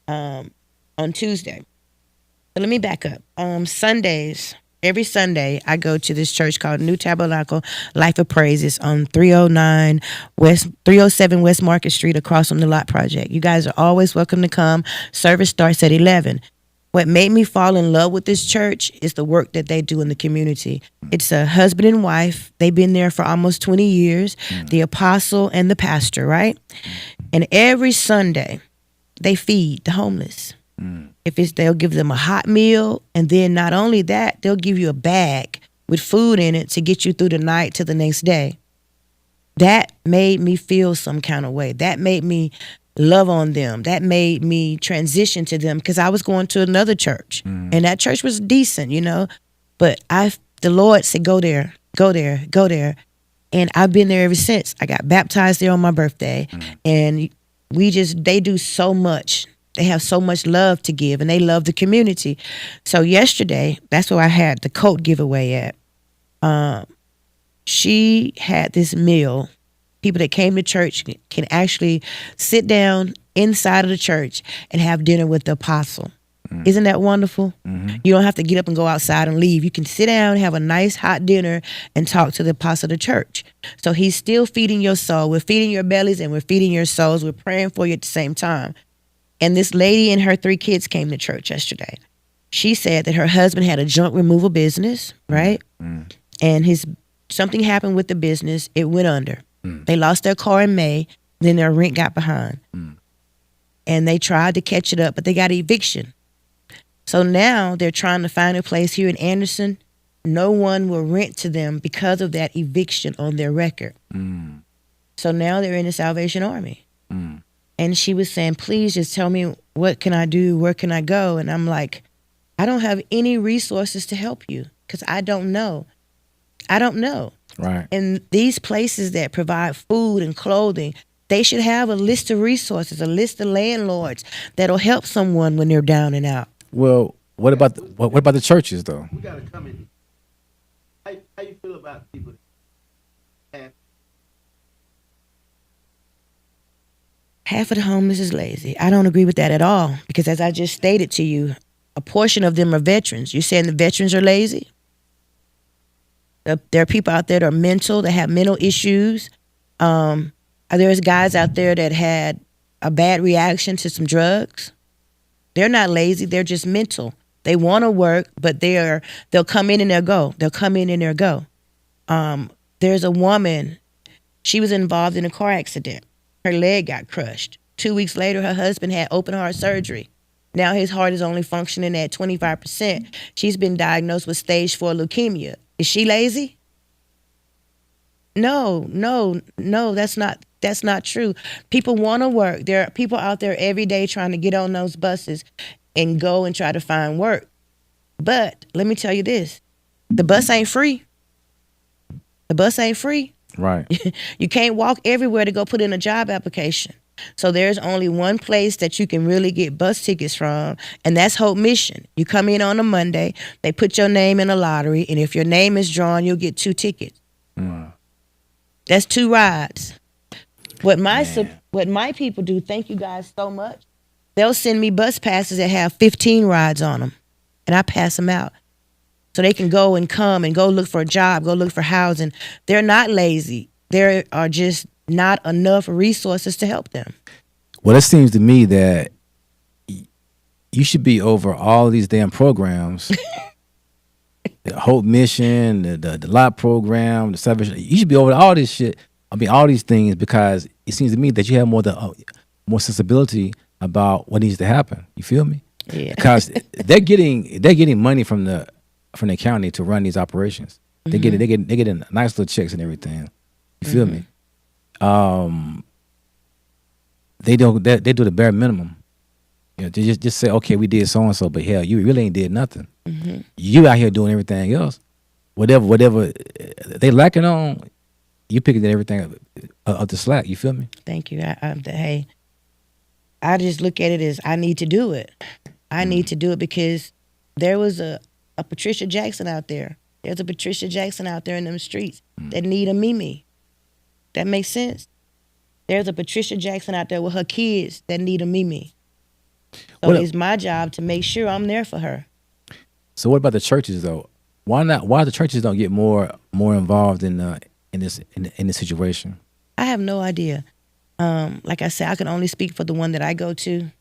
on Tuesday. But let me back up. Sundays, every Sunday, I go to this church called New Tabernacle Life of Praises on 307 West Market Street across from the Lot Project. You guys are always welcome to come. Service starts at 11. What made me fall in love with this church is the work that they do in the community. It's a husband and wife. They've been there for almost 20 years, the apostle and the pastor, right? And every Sunday, they feed the homeless. They'll give them a hot meal, and then not only that, they'll give you a bag with food in it to get you through the night to the next day. That made me feel some kind of way. That made me love on them. That made me transition to them because I was going to another church, and that church was decent, But the Lord said, go there, go there, go there. And I've been there ever since. I got baptized there on my birthday, and they do so much. They have so much love to give, and they love the community. So yesterday, that's where I had the coat giveaway at. She had this meal. People that came to church can actually sit down inside of the church and have dinner with the apostle. Isn't that wonderful? You don't have to get up and go outside and leave. You can sit down, have a nice hot dinner, and talk to the apostle of the church. So he's still feeding your soul. We're feeding your bellies and we're feeding your souls. We're praying for you at the same time. And this lady and her 3 kids came to church yesterday. She said that her husband had a junk removal business, right? And something happened with the business. It went under. They lost their car in May. Then their rent got behind. And they tried to catch it up, but they got eviction. So now they're trying to find a place here in Anderson. No one will rent to them because of that eviction on their record. So now they're in the Salvation Army. And she was saying, please just tell me, what can I do? Where can I go? And I'm like, I don't have any resources to help you because I don't know. I don't know. Right. And these places that provide food and clothing, they should have a list of resources, a list of landlords that'll help someone when they're down and out. Well, what about the churches though? We gotta come in. How you feel about people that Half of the homeless is lazy. I don't agree with that at all because as I just stated to you, a portion of them are veterans. You're saying the veterans are lazy? There are people out there that are mental, that have mental issues. There's guys out there that had a bad reaction to some drugs. They're not lazy. They're just mental. They want to work, but they'll come in and they'll go. They'll come in and they'll go. There's a woman. She was involved in a car accident. Her leg got crushed. 2 weeks later, her husband had open heart surgery. Now his heart is only functioning at 25%. She's been diagnosed with stage 4 leukemia. Is she lazy? No, that's not true. People want to work. There are people out there every day trying to get on those buses and go and try to find work. But let me tell you this, the bus ain't free. The bus ain't free. Right. You can't walk everywhere to go put in a job application. So there's only one place that you can really get bus tickets from, and that's Hope Mission. You come in on a Monday, they put your name in a lottery, and if your name is drawn, you'll get 2 tickets. That's 2 rides. What my people do, thank you guys so much, they'll send me bus passes that have 15 rides on them, and I pass them out. So they can go and come and go look for a job, go look for housing. They're not lazy. There are just not enough resources to help them. Well, it seems to me that you should be over all these damn programs. The Hope Mission, the Lot program, the Salvation. You should be over all this shit. I mean, all these things, because it seems to me that you have more sensibility about what needs to happen. You feel me? Yeah. because they're getting money from the county to run these operations. They get nice little checks and everything. You feel me? They don't they do the bare minimum. You know, they just say, okay, we did so and so, but hell, you really ain't did nothing. You out here doing everything else. Whatever they lacking on, you picking everything up the slack. You feel me? Thank you. Hey, I just look at it as I need to do it. I need to do it because there was a Patricia Jackson out there. There's a Patricia Jackson out there in them streets that need a Mimi. That makes sense. There's a Patricia Jackson out there with her kids that need a Mimi. So it's my job to make sure I'm there for her. So what about the churches though? Why not? Why the churches don't get more involved in this situation? I have no idea. Like I said, I can only speak for the one that I go to.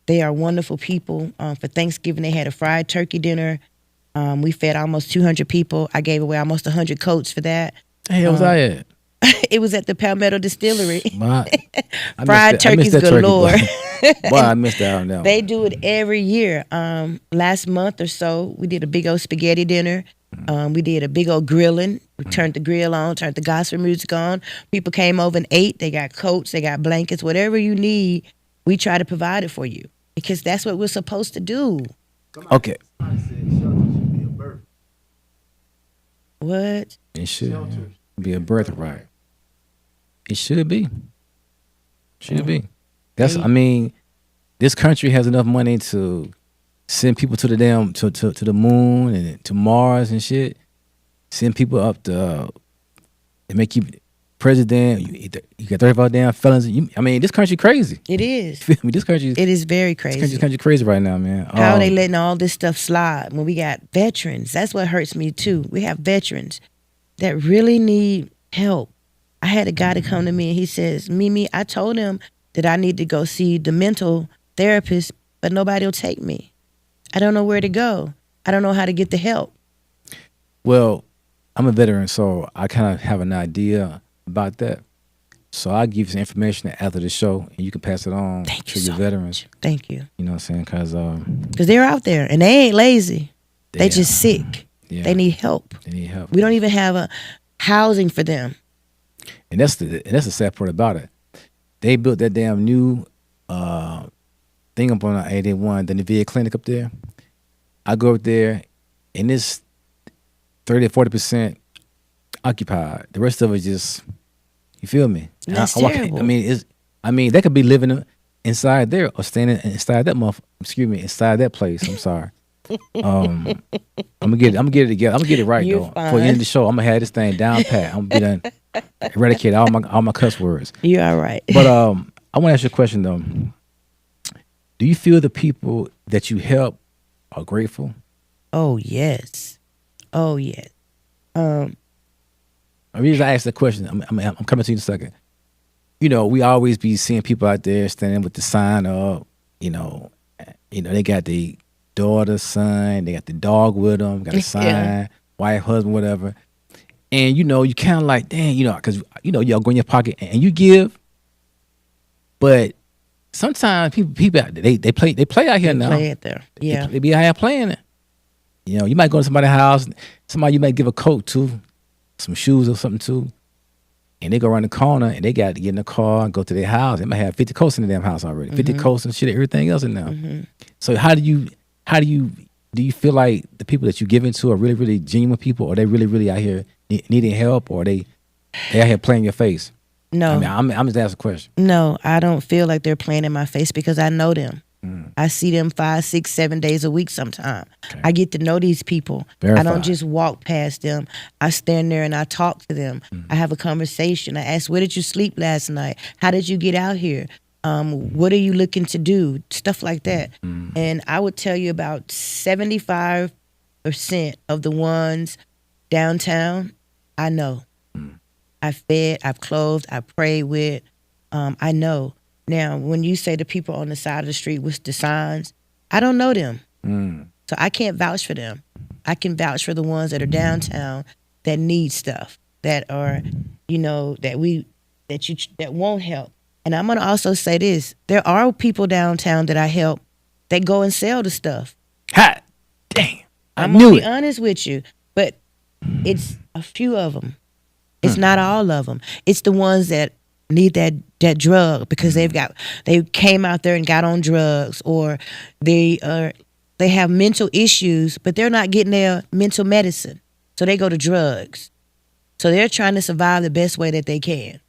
They are wonderful people. For Thanksgiving, they had a fried turkey dinner. We fed almost 200 people. I gave away almost 100 coats for that. Hey, was I at? It was at the Palmetto Distillery. I Fried turkeys galore. Boy, I missed that on that. They do it every year. Last month or so, we did a big old spaghetti dinner. We did a big old grilling. We turned the grill on, turned the gospel music on. People came over and ate. They got coats, they got blankets, whatever you need. We try to provide it for you because that's what we're supposed to do. Okay. Somebody said shelter should be a birth. What? It should Shelters. be a birthright. It should be. Should be. That's. I mean, this country has enough money to send people to the damn to the moon and to Mars and shit. Send people up to and make you president. You got 35 damn felons. I mean, this country crazy. It is. Feel me? This country. It is very crazy. This country crazy right now, man. How are they letting all this stuff slide when we got veterans? That's what hurts me too. We have veterans that really need help. I had a guy to come to me and he says, Mimi, I told him that I need to go see the mental therapist, but nobody will take me. I don't know where to go. I don't know how to get the help. Well, I'm a veteran, so I kind of have an idea about that. So I'll give you some information after the show, and you can pass it on to your veterans. Thank you. You know what I'm saying? Because they're out there, and they ain't lazy. They just sick. Yeah. They need help. They need help. We don't even have a housing for them. And that's the sad part about it. They built that damn new thing up on 81, the Nevada clinic up there. I go up there, and it's 30-40% occupied. The rest of it just, you feel me? That's terrible. I mean, they could be living inside there or standing inside that inside that place. I'm sorry. I'm gonna get it together. I'm gonna get it right. You're though. fine. For the end of the show, I'm gonna have this thing down pat. I'm gonna be done, eradicate all my cuss words. You're all right. But I want to ask you a question though. Do you feel the people that you help are grateful? Oh yes. Oh yes. The reason I asked the question, I'm coming to you in a second. You know, we always be seeing people out there standing with the sign up. You know, they got the daughter, son, they got the dog with them, got a sign, Yeah. wife, husband, whatever. And you kind of like, dang, because y'all go in your pocket and you give, but sometimes people they play out here now. Play it there. Yeah. They be out here playing it. You might go to somebody's house, somebody you might give a coat to, some shoes or something to, and they go around the corner and they got to get in the car and go to their house. They might have 50 coats in the damn house already, 50 coats and shit, everything else in there. So how do you feel like the people that you give into are really, really genuine people, or they really, really out here needing help, or they out here playing your face? No. I mean, I'm just asking a question. No, I don't feel like they're playing in my face because I know them. I see them 5, 6, 7 days a week sometimes. Okay. I get to know these people. I Verified. don't just walk past them. I stand there and I talk to them. I have a conversation. I ask, where did you sleep last night? How did you get out here? What are you looking to do? Stuff like that. And I would tell you about 75% of the ones downtown, I know. I've fed, I've clothed, I've prayed with. I know. Now, when you say the people on the side of the street with the signs, I don't know them. So I can't vouch for them. I can vouch for the ones that are downtown that need stuff, that are, that won't help. And I'm going to also say this. There are people downtown that I help They go and sell the stuff. Hot damn! I I'm knew gonna be it. honest with you, but it's a few of them. It's not all of them. It's the ones that need that drug because they came out there and got on drugs, or they have mental issues, but they're not getting their mental medicine, so they go to drugs. So they're trying to survive the best way that they can.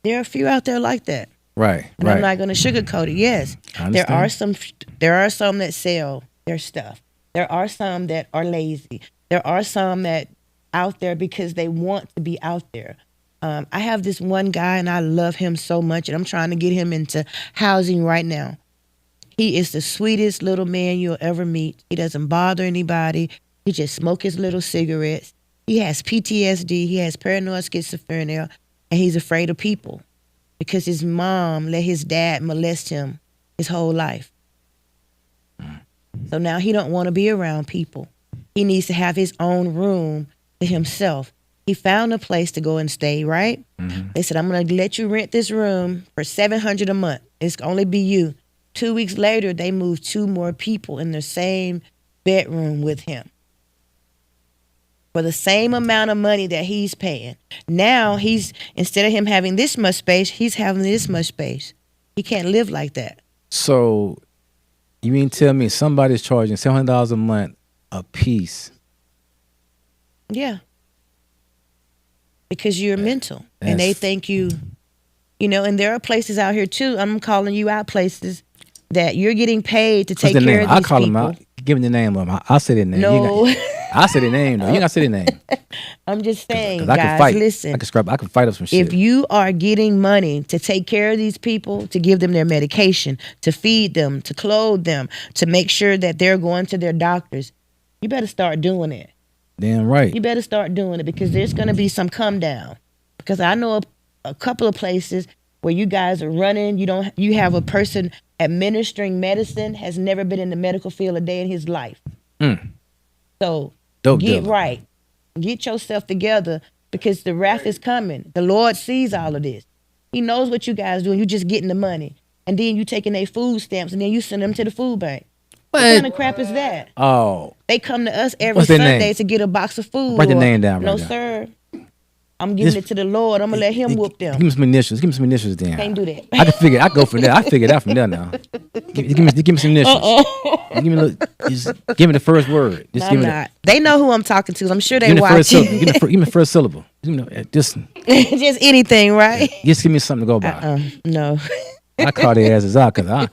There are a few out there like that. Right, And right. I'm not going to sugarcoat it. Yes, I there understand. are some that sell their stuff. There are some that are lazy. There are some that out there because they want to be out there. I have this one guy, and I love him so much, and I'm trying to get him into housing right now. He is the sweetest little man you'll ever meet. He doesn't bother anybody. He just smokes his little cigarettes. He has PTSD. He has paranoid schizophrenia, and he's afraid of people because his mom let his dad molest him his whole life. So now he don't want to be around people. He needs to have his own room to himself. He found a place to go and stay, right? Mm-hmm. They said, I'm going to let you rent this room for $700 a month. It's going to only be you. 2 weeks later, they moved 2 more people in the same bedroom with him for the same amount of money that he's paying. Now instead of him having this much space, he's having this much space. He can't live like that. So, you mean tell me somebody's charging $700 a month a piece? Yeah. Because you're mental and they think you know, and there are places out here too. I'm calling you out places that you're getting paid to take care of these I'll call people. them out. Give me the name of them. I'll say their name. No. I'll say their name though. You ain't gotta say their name. I'm just saying, 'Cause I can guys, fight. listen. I can fight up some shit. If you are getting money to take care of these people, to give them their medication, to feed them, to clothe them, to make sure that they're going to their doctors, you better start doing it. Damn right. You better start doing it because there's going to be some come down. Because I know a couple of places where you guys are running. You have a person administering medicine has never been in the medical field a day in his life. So Dope get dealer. right. Get yourself together because the wrath is coming. The Lord sees all of this. He knows what you guys doing. You just getting the money. And then you taking their food stamps and then you send them to the food bank. What kind of crap is that? Oh, They come to us every What's their Sunday name? to get a box of food. Write the or, name down right No, there. sir. I'm giving it to the Lord. I'm going to let him whoop Give them. me some initials. Give me some initials then. Can't do that. I can figure. I go from there. I figure it out from there now. Give me some initials. Give me the first word. Just No, give I'm me not. They know who I'm talking to. I'm sure Give they me the first watch. syllable. Give me the first syllable. Just Just anything, right? just give me something to go by. No. I call their asses out because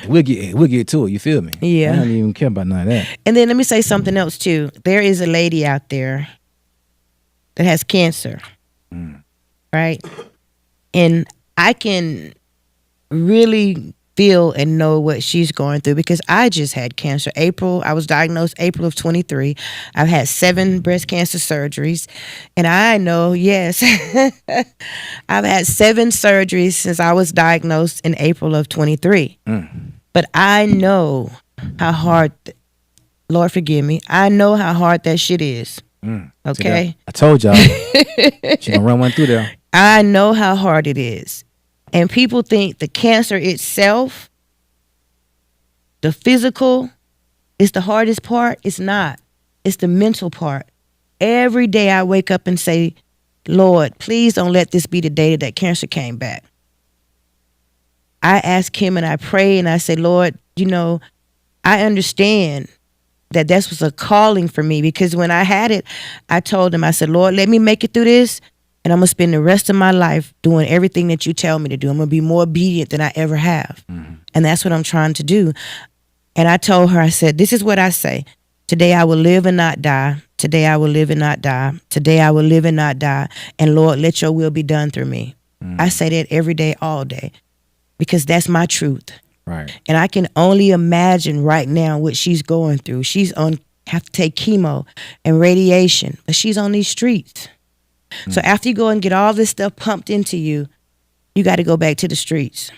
we'll get to it. You feel me? Yeah. I don't even care about none of that. And then let me say something else too. There is a lady out there that has cancer, right? And I can really feel and know what she's going through because I just had cancer. I was diagnosed April of 23. I've had 7 breast cancer surgeries. And I know, yes, I've had 7 surgeries since I was diagnosed in April of 23. But I know how hard, Lord forgive me, I know how hard that shit is. Okay? I told y'all. She gonna run one through there. I know how hard it is. And people think the cancer itself, the physical, is the hardest part. It's not. It's the mental part. Every day I wake up and say, Lord, please don't let this be the day that cancer came back. I ask him and I pray and I say, Lord, I understand that this was a calling for me because when I had it, I told him, I said, Lord, let me make it through this. And I'm going to spend the rest of my life doing everything that you tell me to do. I'm going to be more obedient than I ever have. And that's what I'm trying to do. And I told her, I said, this is what I say. Today I will live and not die. Today I will live and not die. Today I will live and not die. And Lord, let your will be done through me. I say that every day, all day, because that's my truth. Right. And I can only imagine right now what she's going through. Have to take chemo and radiation, but she's on these streets. So after you go and get all this stuff pumped into you, you got to go back to the streets.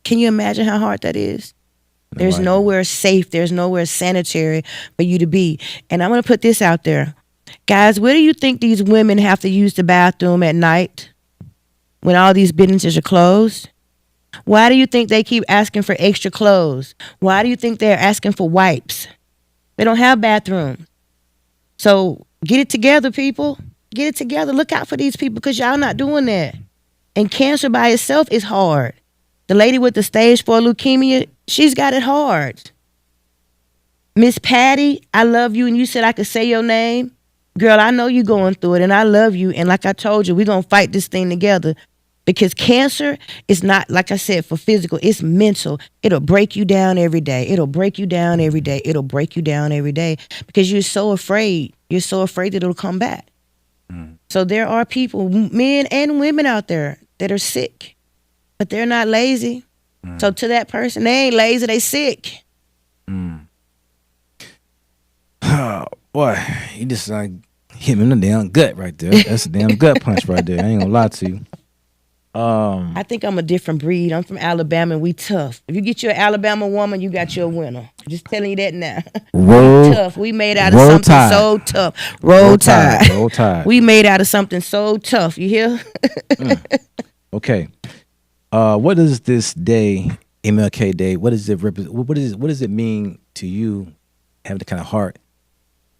Can you imagine how hard that is? There's nowhere safe. There's nowhere sanitary for you to be. And I'm going to put this out there. Guys, where do you think these women have to use the bathroom at night when all these businesses are closed? Why do you think they keep asking for extra clothes? Why do you think they're asking for wipes? They don't have bathrooms. So get it together, people. Get it together. Look out for these people because y'all not doing that. And cancer by itself is hard. The lady with the stage 4 leukemia, she's got it hard. Miss Patty, I love you, and you said I could say your name. Girl, I know you going through it, and I love you. And like I told you, we're going to fight this thing together. Because cancer is not, like I said, for physical. It's mental. It'll break you down every day. It'll break you down every day. It'll break you down every day because you're so afraid. You're so afraid that it'll come back. So there are people, men and women out there that are sick, but they're not lazy. So to that person, they ain't lazy. They sick. Oh, boy, you just hit me in the damn gut right there. That's a damn gut punch right there. I ain't gonna lie to you. I think I'm a different breed. I'm from Alabama and we tough. If you get you an Alabama woman, you got you a winner. I'm just telling you that now. We tough. We made out of something so tough. Roll Tide. Roll Tide. We made out of something so tough. You hear? Okay. What is this day, MLK Day? What does it represent? What does it mean to you? Having the kind of heart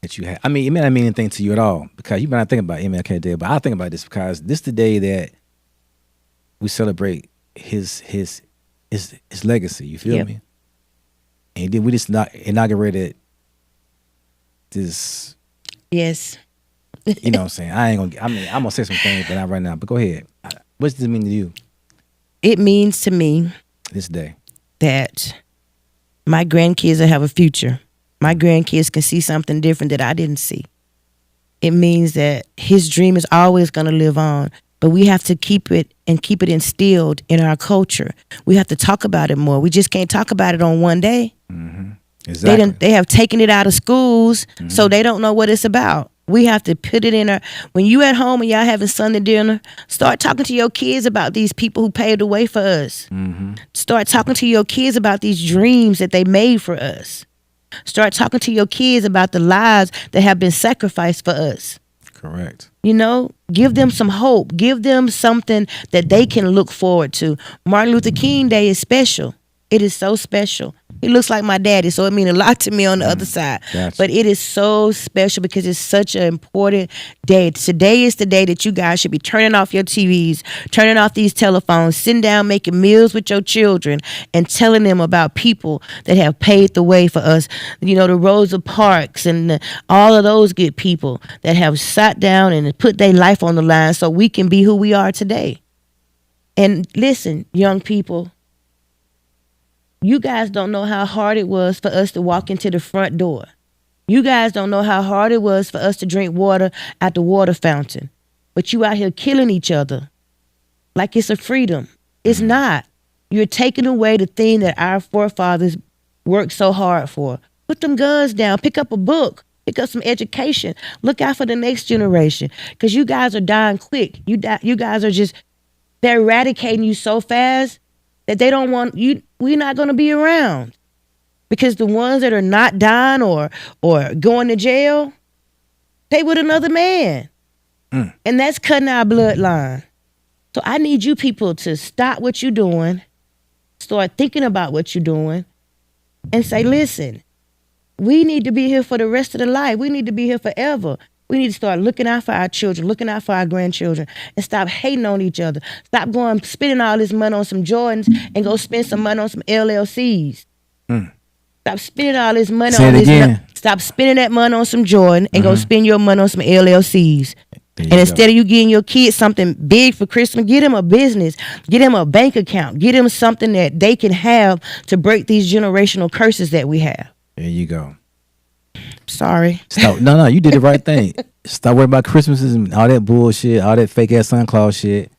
that you have. I mean, it may not mean anything to you at all because you might not think about MLK Day, but I think about this because this is the day that we celebrate his legacy. You feel me? And then we just inaugurated this. Yes. You know what I'm saying? I'm gonna say some things, but not right now. But go ahead. What does it mean to you? It means to me this day that my grandkids will have a future. My grandkids can see something different that I didn't see. It means that his dream is always going to live on. But we have to keep it instilled in our culture. We have to talk about it more. We just can't talk about it on one day. Exactly. They have taken it out of schools, so they don't know what it's about. We have to put it in our. When you at home and y'all having Sunday dinner, start talking to your kids about these people who paved the way for us. Start talking to your kids about these dreams that they made for us. Start talking to your kids about the lives that have been sacrificed for us. Correct. You know, give them some hope. Give them something that they can look forward to. Martin Luther King Day is special. It is so special. He looks like my daddy, so it means a lot to me on the other side. Gotcha. But it is so special because it's such an important day. Today is the day that you guys should be turning off your TVs, turning off these telephones, sitting down, making meals with your children, and telling them about people that have paved the way for us. You know, the Rosa Parks and all of those good people that have sat down and put their life on the line so we can be who we are today. And listen, young people, you guys don't know how hard it was for us to walk into the front door. You guys don't know how hard it was for us to drink water at the water fountain. But you out here killing each other like it's a freedom. It's not. You're taking away the thing that our forefathers worked so hard for. Put them guns down. Pick up a book. Pick up some education. Look out for the next generation because you guys are dying quick. You guys are just, they're eradicating you so fast that they don't want you. We're not going to be around because the ones that are not dying or going to jail, they with another man. And that's cutting our bloodline. So I need you people to stop what you're doing, start thinking about what you're doing, and say, listen, we need to be here for the rest of the life. We need to be here forever. We need to start looking out for our children, looking out for our grandchildren, and stop hating on each other. Stop spending all this money on some Jordans and go spend some money on some LLCs. Stop spending all this money on this. Stop spending that money on some Jordan and go spend your money on some LLCs. And instead of you getting your kids something big for Christmas, get them a business, get them a bank account, get them something that they can have to break these generational curses that we have. There you go. Sorry. Stop. No, you did the right thing. Stop worrying about Christmases and all that bullshit, all that fake ass Santa Claus shit.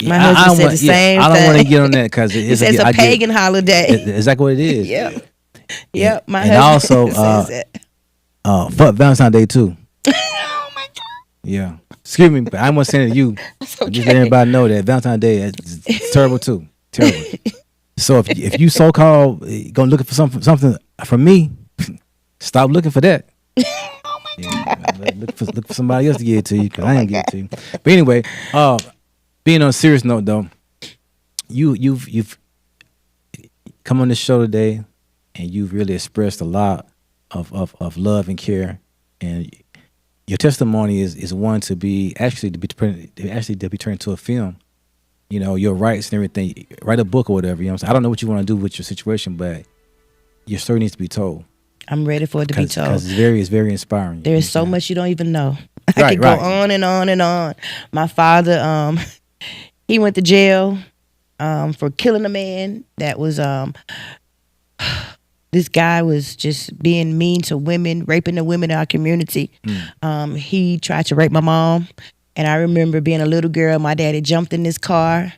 My husband said the same thing. I don't want to get on that because it's a pagan holiday. It's exactly what it is. Yep. My and husband also, says that. fuck Valentine's Day too. Oh my God. Yeah. Excuse me, but I want to say it to you. Okay. Just let everybody know that Valentine's Day is terrible too. Terrible. So if you so called going looking for something from me, stop looking for that. Oh my God. Look for somebody else to give it to you because I ain't give it to you. But anyway, being on a serious note though, you've come on this show today, and you've really expressed a lot of love and care, and your testimony is one to be turned into a film. You know, your rights and everything. Write a book or whatever. You know what I'm saying? I don't know what you want to do with your situation, but your story needs to be told. I'm ready for it to be told. Because it's very inspiring. There is so much you don't even know. I could go on and on and on. My father, he went to jail for killing a man that was this guy was just being mean to women, raping the women in our community. He tried to rape my mom. And I remember being a little girl, my daddy jumped in this car.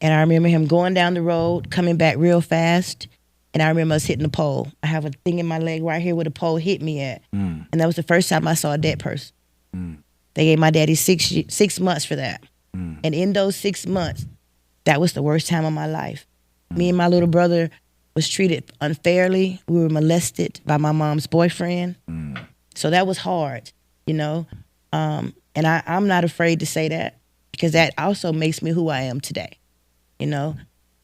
And I remember him going down the road, coming back real fast. And I remember us hitting the pole. I have a thing in my leg right here where the pole hit me at. And that was the first time I saw a dead person. They gave my daddy 6 months for that. And in those 6 months, that was the worst time of my life. Me and my little brother was treated unfairly. We were molested by my mom's boyfriend. So that was hard, you know. And I'm not afraid to say that, because that also makes me who I am today, you know.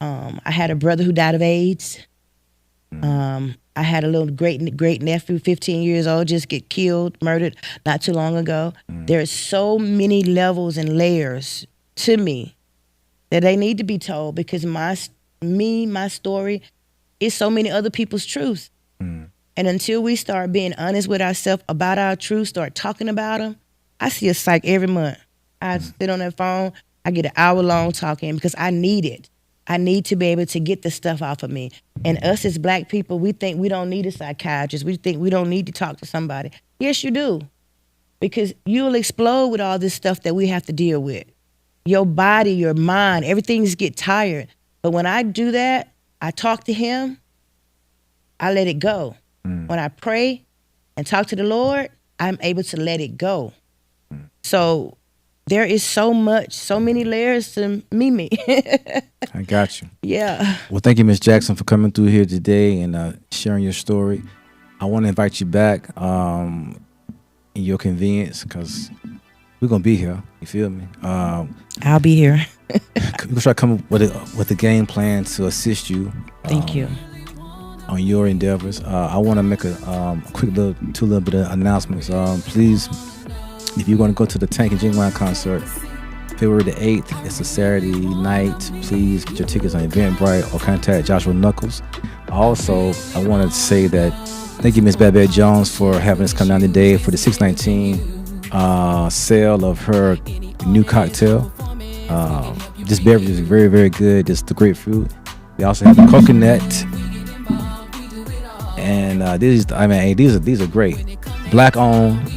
I had a brother who died of AIDS. I had a little great nephew, 15 years old, just get killed, murdered not too long ago. There are so many levels and layers to me that they need to be told, because my story is so many other people's truths. And until we start being honest with ourselves about our truth, start talking about them. I see a psych every month. I sit on that phone. I get an hour-long talking because I need it. I need to be able to get the stuff off of me. And us as Black people, we think we don't need a psychiatrist. We think we don't need to talk to somebody. Yes, you do. Because you'll explode with all this stuff that we have to deal with. Your body, your mind, everything's get tired. But when I do that, I talk to him, I let it go. When I pray and talk to the Lord, I'm able to let it go. So there is so many layers to Mimi. I got you. Yeah. Well, thank you, Miss Jackson, for coming through here today and sharing your story. I want to invite you back in your convenience, because we're going to be here. You feel me? I'll be here. We're going to try to come up with a game plan to assist you. Thank you. On your endeavors. I want to make a quick little bit of announcements. Please, if you're going to go to the Tank and Genuine concert, February the 8th, it's a Saturday night. Please get your tickets on Eventbrite or contact Joshua Knuckles. Also, I want to say that thank you, Miss Babette Jones, for having us come down today for the 619 sale of her new cocktail. This beverage is very, very good. It's the grapefruit. We also have the coconut. And these are great. Black owned.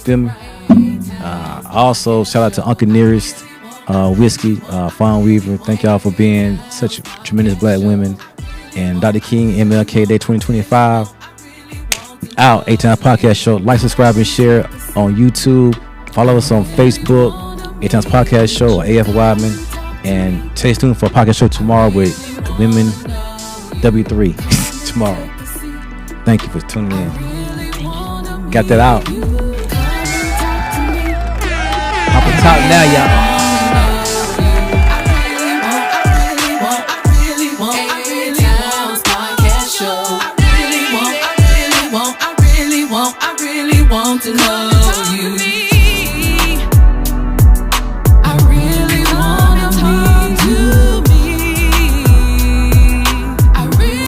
Feel me? Also, shout out to Uncle Nearest Whiskey, Fawn Weaver. Thank y'all for being such tremendous Black women. And Dr. King, MLK Day 2025. Out, Atown Podcast Show. Like, subscribe, and share on YouTube. Follow us on Facebook, Atown's Podcast Show, or AF Wideman. And stay tuned for a podcast show tomorrow with Women W3 tomorrow. Thank you for tuning in. Got that out. Hop on top now, y'all. I really want to know you.